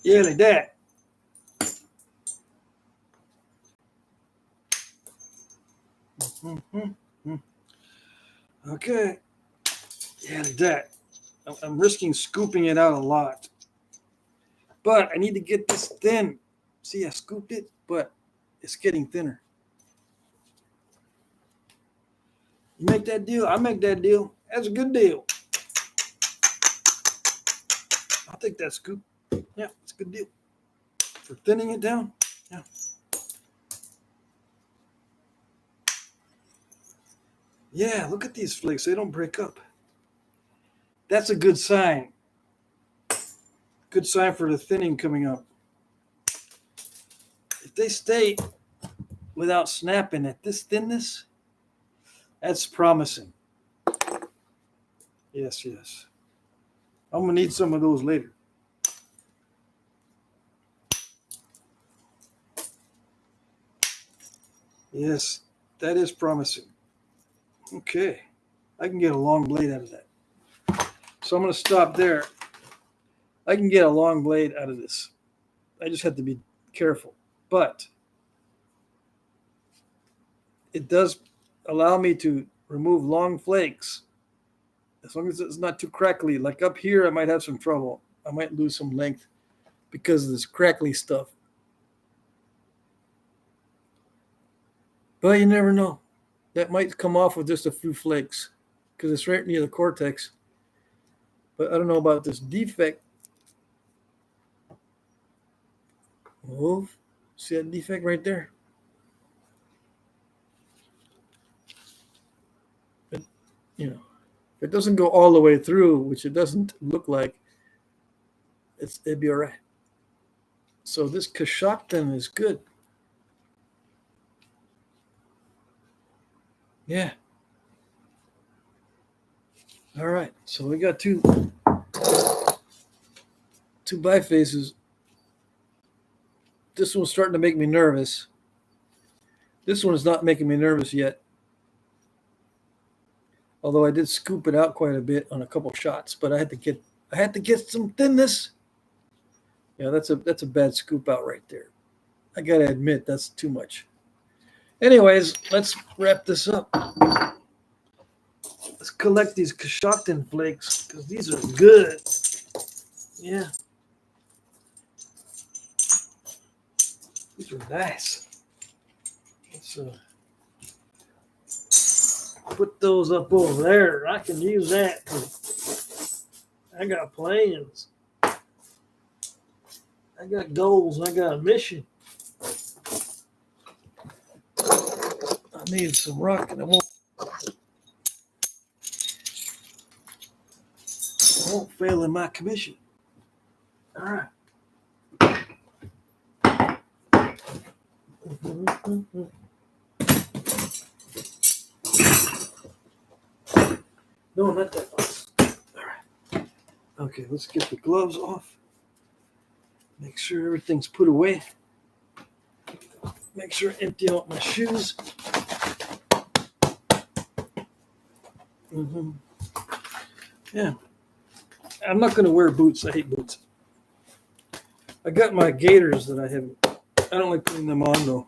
Yeah, like that. Mm-hmm. Okay. Yeah, like that. I'm risking scooping it out a lot. But I need to get this thin. See, I scooped it, but it's getting thinner. You make that deal, I make that deal. That's a good deal. I'll take that scoop. Yeah, it's a good deal. For thinning it down. Yeah. Yeah, look at these flakes. They don't break up. That's a good sign. Good sign for the thinning coming up. If they stay without snapping at this thinness, that's promising. Yes, yes. I'm going to need some of those later. Yes, that is promising. Okay. I can get a long blade out of that. So I'm going to stop there. I can get a long blade out of this. I just have to be careful. But it does allow me to remove long flakes as long as it's not too crackly. Like up here, I might have some trouble. I might lose some length because of this crackly stuff. Well, you never know. That might come off with just a few flakes because it's right near the cortex. But I don't know about this defect. Oh, see that defect right there? But, if it doesn't go all the way through, which it doesn't look like, it'd be all right. So this Kashaktan is good. Yeah. All right. So we got two bifaces. This one's starting to make me nervous. This one is not making me nervous yet. Although I did scoop it out quite a bit on a couple shots, but I had to get some thinness. Yeah, that's a bad scoop out right there. I gotta admit that's too much. Anyways, let's wrap this up. Let's collect these Kashaktan flakes because these are good. Yeah. These are nice. Let's put those up over there. I can use that. I got plans. I got goals. I got a mission. I need some rock and I won't fail in my commission. All right. No, not that fast. All right. Okay, let's get the gloves off. Make sure everything's put away. Make sure I empty out my shoes. Yeah. I'm not going to wear boots. I hate boots. I got my gaiters that I don't like putting them on, though.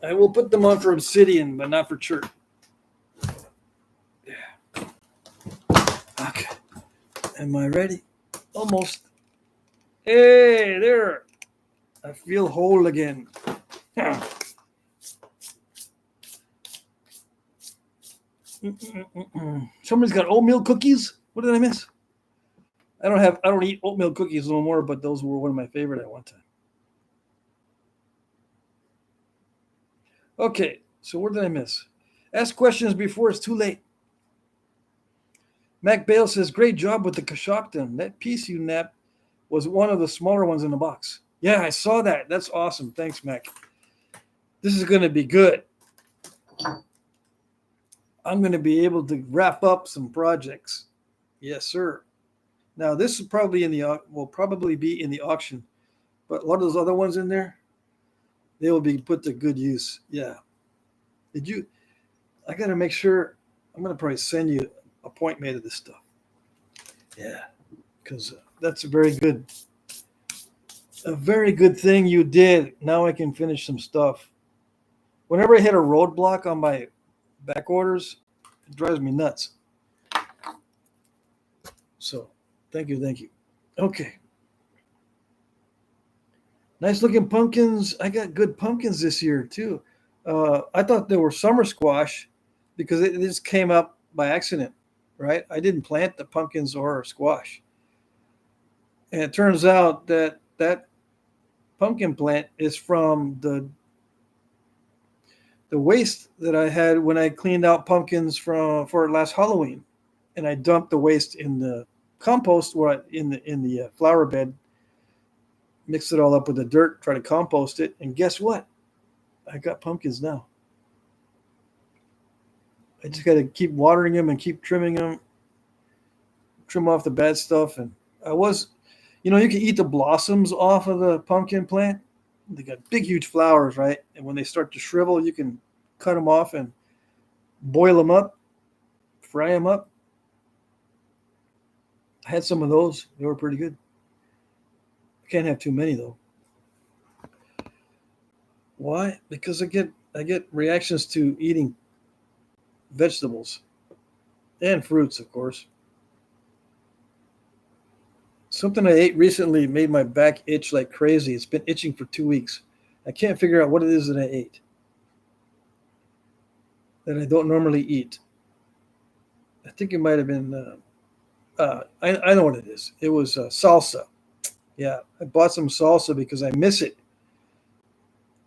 I will put them on for Obsidian, but not for church. Yeah. Okay. Am I ready? Almost. Hey, there. I feel whole again. Somebody's got oatmeal cookies. What did I miss? I don't eat oatmeal cookies no more, but those were one of my favorite at one time. Okay, so what did I miss? Ask questions before it's too late. Mac Bale says, great job with the Kashaktan. That piece you napped was one of the smaller ones in the box. Yeah, I saw that. That's awesome. Thanks, Mac. This is going to be good. I'm going to be able to wrap up some projects. Yes, sir. Now, this will probably be in the auction, but a lot of those other ones in there, they will be put to good use. Yeah. I got to make sure, I'm going to probably send you a point made of this stuff. Yeah, because that's a very good thing you did. Now I can finish some stuff. Whenever I hit a roadblock on my back orders, it drives me nuts. So, thank you. Okay. Nice looking pumpkins. I got good pumpkins this year, too. I thought they were summer squash because it just came up by accident, right? I didn't plant the pumpkins or squash. And it turns out that pumpkin plant is from the waste that I had when I cleaned out pumpkins for last Halloween, and I dumped the waste in the compost in the flower bed, mixed it all up with the dirt, try to compost it, and guess what? I got pumpkins now. I just got to keep watering them and keep trimming them, trim off the bad stuff, and you can eat the blossoms off of the pumpkin plant. They got big, huge flowers, right? And when they start to shrivel, you can cut them off and boil them up, fry them up. I had some of those. They were pretty good. I can't have too many, though. Why? Because I get reactions to eating vegetables and fruits, of course. Something I ate recently made my back itch like crazy. It's been itching for 2 weeks. I can't figure out what it is that I ate that I don't normally eat. I think it might have been, I know what it is. It was salsa. Yeah, I bought some salsa because I miss it.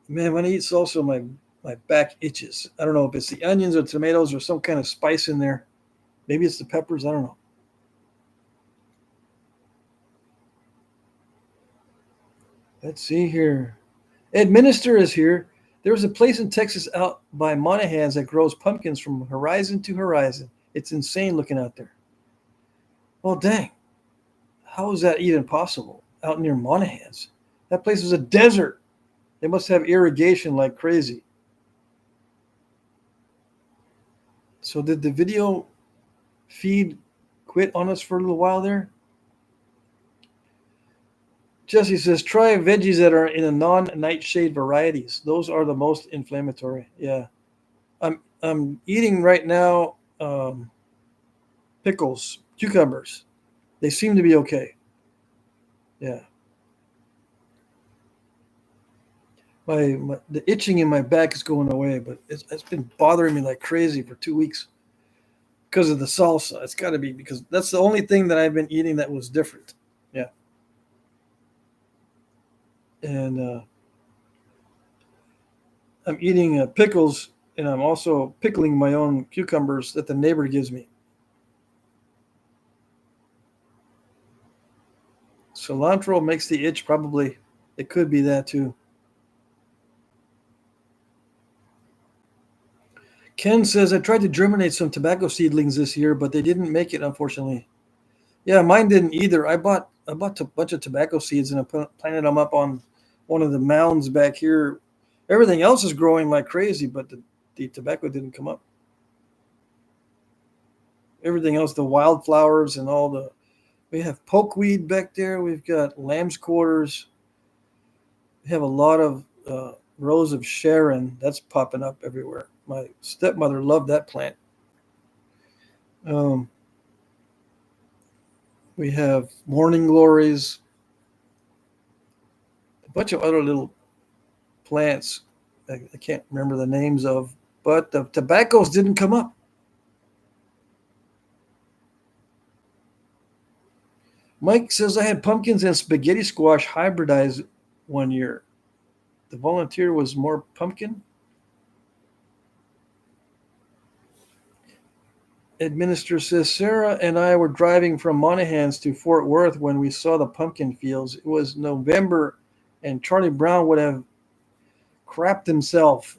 Man, when I eat salsa, my back itches. I don't know if it's the onions or tomatoes or some kind of spice in there. Maybe it's the peppers. I don't know. Let's see here. Ed Minister is here. There's a place in Texas out by Monahan's that grows pumpkins from horizon to horizon. It's insane looking out there. Well, dang. How is that even possible out near Monahan's? That place is a desert. They must have irrigation like crazy. So did the video feed quit on us for a little while there? Jesse says, try veggies that are in a non-nightshade varieties. Those are the most inflammatory. Yeah. I'm eating right now pickles, cucumbers. They seem to be okay. Yeah. The itching in my back is going away, but it's been bothering me like crazy for 2 weeks because of the salsa. It's got to be because that's the only thing that I've been eating that was different. Yeah. And I'm eating pickles, and I'm also pickling my own cucumbers that the neighbor gives me. Cilantro makes the itch, probably. It could be that too. Ken says, I tried to germinate some tobacco seedlings this year, but they didn't make it, unfortunately. Yeah, mine didn't either. I bought a bunch of tobacco seeds and I planted them up on one of the mounds back here. Everything else is growing like crazy, but the tobacco didn't come up. Everything else, the wildflowers and we have pokeweed back there. We've got lamb's quarters. We have a lot of rows of Sharon. That's popping up everywhere. My stepmother loved that plant. We have morning glories, a bunch of other little plants I can't remember the names of, but the tobaccos didn't come up. Mike says, I had pumpkins and spaghetti squash hybridized one year. The volunteer was more pumpkin. Administrator says, Sarah and I were driving from Monahans to Fort Worth when we saw the pumpkin fields. It was November, and Charlie Brown would have crapped himself.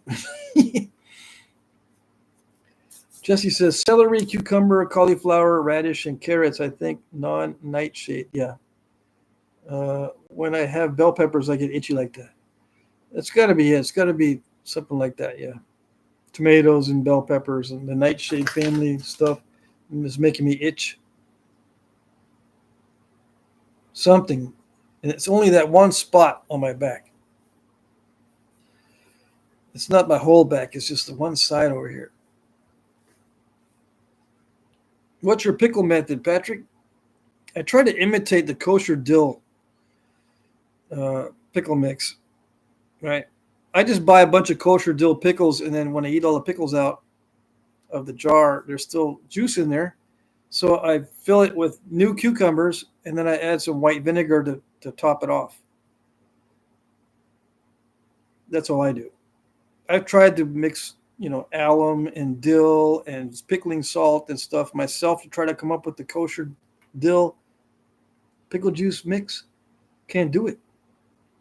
Jesse says, celery, cucumber, cauliflower, radish, and carrots, I think non-nightshade. Yeah. When I have bell peppers, I get itchy like that. It's got to be it. It's got to be something like that, yeah. Tomatoes and bell peppers and the nightshade family stuff is making me itch. Something. And it's only that one spot on my back. It's not my whole back. It's just the one side over here. What's your pickle method, Patrick? I try to imitate the kosher dill pickle mix, right? I just buy a bunch of kosher dill pickles, and then when I eat all the pickles out of the jar, there's still juice in there. So I fill it with new cucumbers, and then I add some white vinegar to top it off. That's all I do. I've tried to mix, alum and dill and pickling salt and stuff myself to try to come up with the kosher dill pickle juice mix. Can't do it.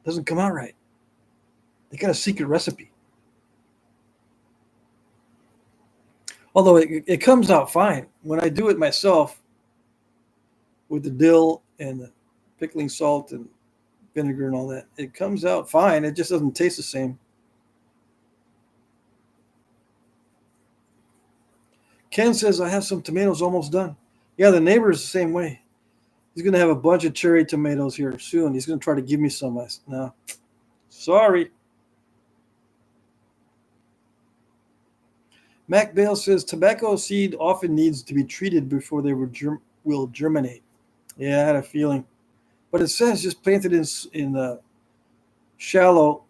Doesn't come out right. They got a secret recipe. Although it comes out fine. When I do it myself with the dill and the pickling salt and vinegar and all that, it comes out fine. It just doesn't taste the same. Ken says, I have some tomatoes almost done. Yeah, the neighbor's the same way. He's going to have a bunch of cherry tomatoes here soon. He's going to try to give me some. No, sorry. Mac Bale says, tobacco seed often needs to be treated before they will germinate. Yeah, I had a feeling. But it says just plant it in shallow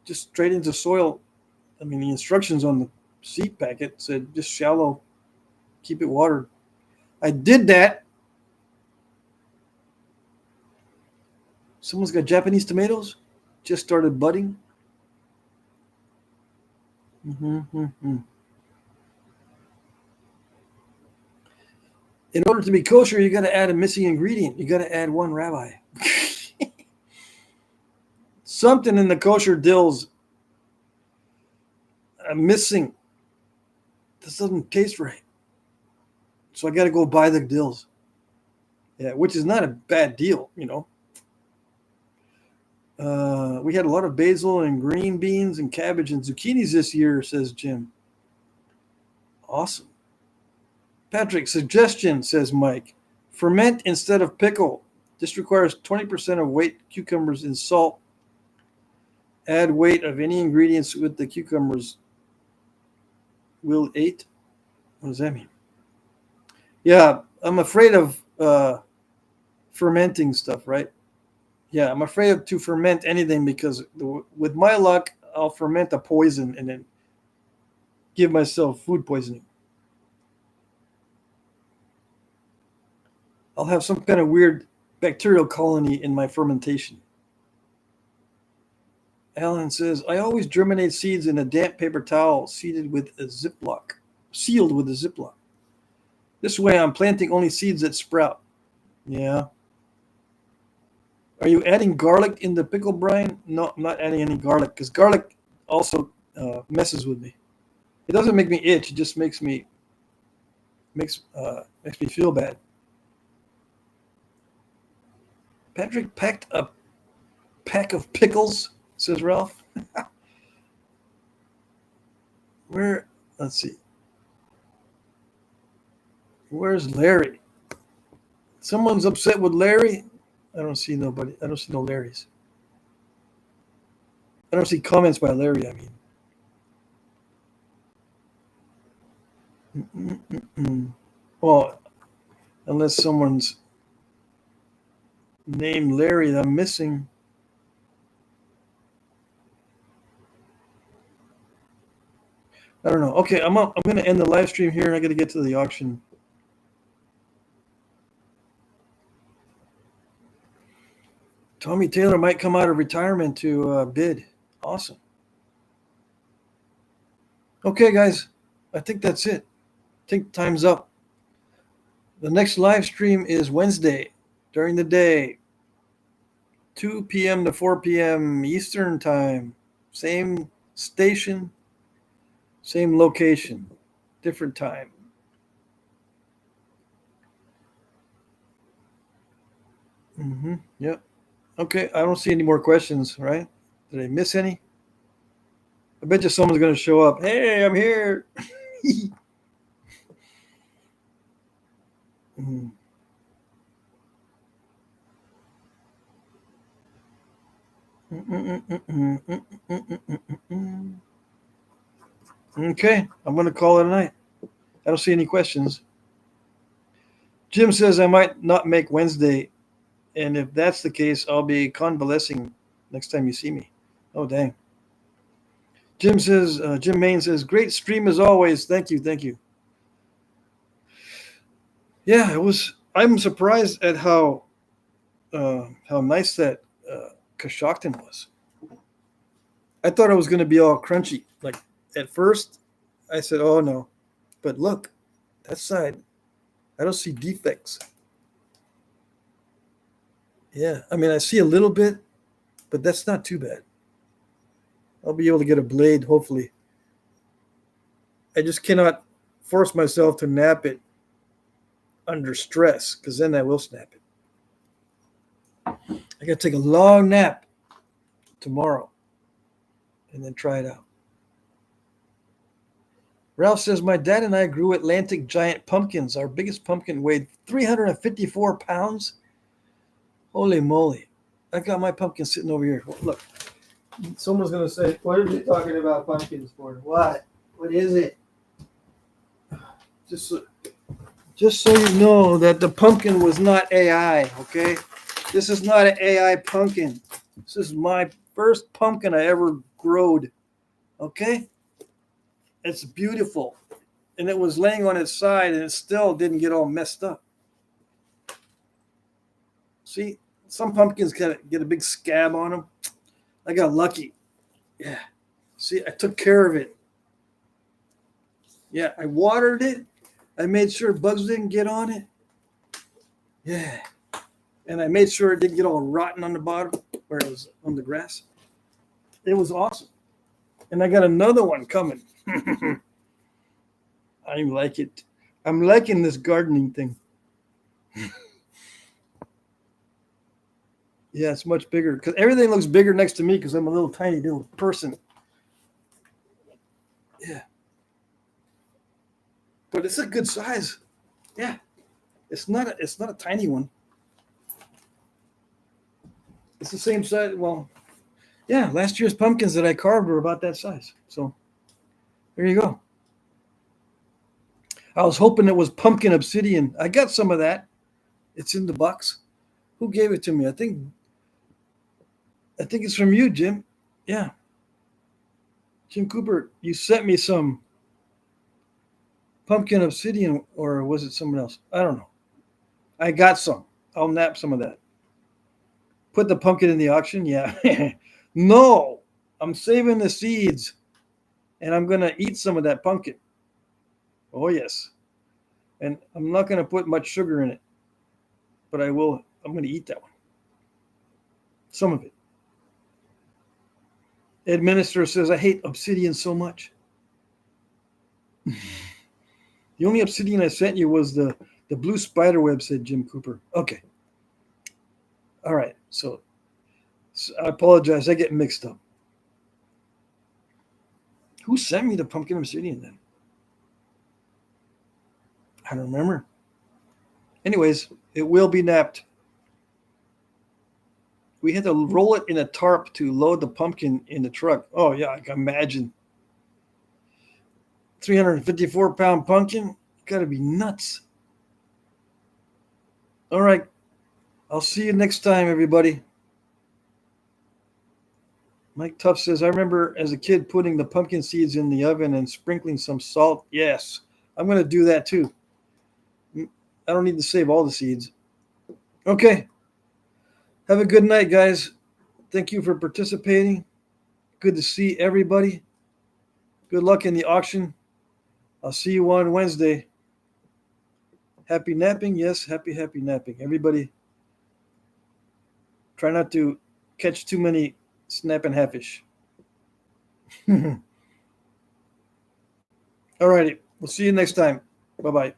just straight into soil. I mean, the instructions on the seed packet said just shallow, keep it watered. I did that. Someone's got Japanese tomatoes, just started budding. In order to be kosher, you got to add a missing ingredient. You got to add one rabbi. Something in the kosher dills missing. This doesn't taste right. So I got to go buy the dills. Yeah, which is not a bad deal, you know. We had a lot of basil and green beans and cabbage and zucchinis this year, says Jim. Awesome. Patrick, suggestion, says Mike. Ferment instead of pickle. This requires 20% of weight cucumbers in salt. Add weight of any ingredients with the cucumbers. Will 8? What does that mean? Yeah, I'm afraid of fermenting stuff, right? Yeah, I'm afraid to ferment anything because with my luck, I'll ferment a poison and then give myself food poisoning. I'll have some kind of weird bacterial colony in my fermentation. Alan says, I always germinate seeds in a damp paper towel sealed with a Ziploc. This way I'm planting only seeds that sprout. Yeah. Are you adding garlic in the pickle brine? No, I'm not adding any garlic because garlic also messes with me. It doesn't make me itch. It just makes me feel bad. Patrick packed a pack of pickles, says Ralph. Let's see. Where's Larry? Someone's upset with Larry? I don't see nobody. I don't see no Larrys. I don't see comments by Larry, I mean. Well, unless someone's named Larry that I'm missing. I don't know. Okay, I'm going to end the live stream here. I got to get to the auction. Tommy Taylor might come out of retirement to bid. Awesome. Okay, guys. I think that's it. I think time's up. The next live stream is Wednesday during the day, 2 p.m. to 4 p.m. Eastern time. Same station, same location, different time. Yep. Okay, I don't see any more questions, right? Did I miss any? I bet you someone's going to show up. Hey, I'm here. Okay, I'm going to call it a night. I don't see any questions. Jim says I might not make Wednesday, and if that's the case, I'll be convalescing next time you see me. Oh, dang. Jim Main says, great stream as always. Thank you. Yeah, I'm surprised at how nice that Coshocton was. I thought it was going to be all crunchy. Like at first, I said, oh no. But look, that side, I don't see defects. Yeah, I mean, I see a little bit, but that's not too bad. I'll be able to get a blade, hopefully. I just cannot force myself to nap it under stress, because then I will snap it. I got to take a long nap tomorrow and then try it out. Ralph says, my dad and I grew Atlantic giant pumpkins. Our biggest pumpkin weighed 354 pounds. Holy moly. I got my pumpkin sitting over here. Look. Someone's going to say, what are you talking about pumpkins for? What? What is it? Just so you know that the pumpkin was not AI, okay? This is not an AI pumpkin. This is my first pumpkin I ever growed. Okay? It's beautiful. And it was laying on its side and it still didn't get all messed up. See, some pumpkins get a big scab on them. I got lucky. Yeah. See, I took care of it. Yeah, I watered it. I made sure bugs didn't get on it. Yeah. And I made sure it didn't get all rotten on the bottom where it was on the grass. It was awesome. And I got another one coming. I like it. I'm liking this gardening thing. Yeah, it's much bigger because everything looks bigger next to me because I'm a little tiny little person. Yeah. But it's a good size. Yeah. It's not a tiny one. It's the same size. Well, yeah, last year's pumpkins that I carved were about that size. So there you go. I was hoping it was pumpkin obsidian. I got some of that. It's in the box. Who gave it to me? I think it's from you, Jim. Yeah. Jim Cooper, you sent me some pumpkin obsidian, or was it someone else? I don't know. I got some. I'll nap some of that. Put the pumpkin in the auction? Yeah. No, I'm saving the seeds and I'm going to eat some of that pumpkin. Oh, yes. And I'm not going to put much sugar in it, but I will. I'm going to eat that one. Some of it. Ed Minister says, I hate obsidian so much. The only obsidian I sent you was the blue spider web, said Jim Cooper. Okay. All right. So I apologize. I get mixed up. Who sent me the pumpkin obsidian then? I don't remember. Anyways, it will be napped. We had to roll it in a tarp to load the pumpkin in the truck. Oh, yeah, I can imagine. 354-pound pumpkin? Got to be nuts. All right. I'll see you next time, everybody. Mike Tuff says, I remember as a kid putting the pumpkin seeds in the oven and sprinkling some salt. Yes, I'm going to do that too. I don't need to save all the seeds. Okay. Have a good night, guys. Thank you for participating. Good to see everybody. Good luck in the auction. I'll see you on Wednesday. Happy napping. Yes, happy napping. Everybody, try not to catch too many snapping halfish. All righty. We'll see you next time. Bye-bye.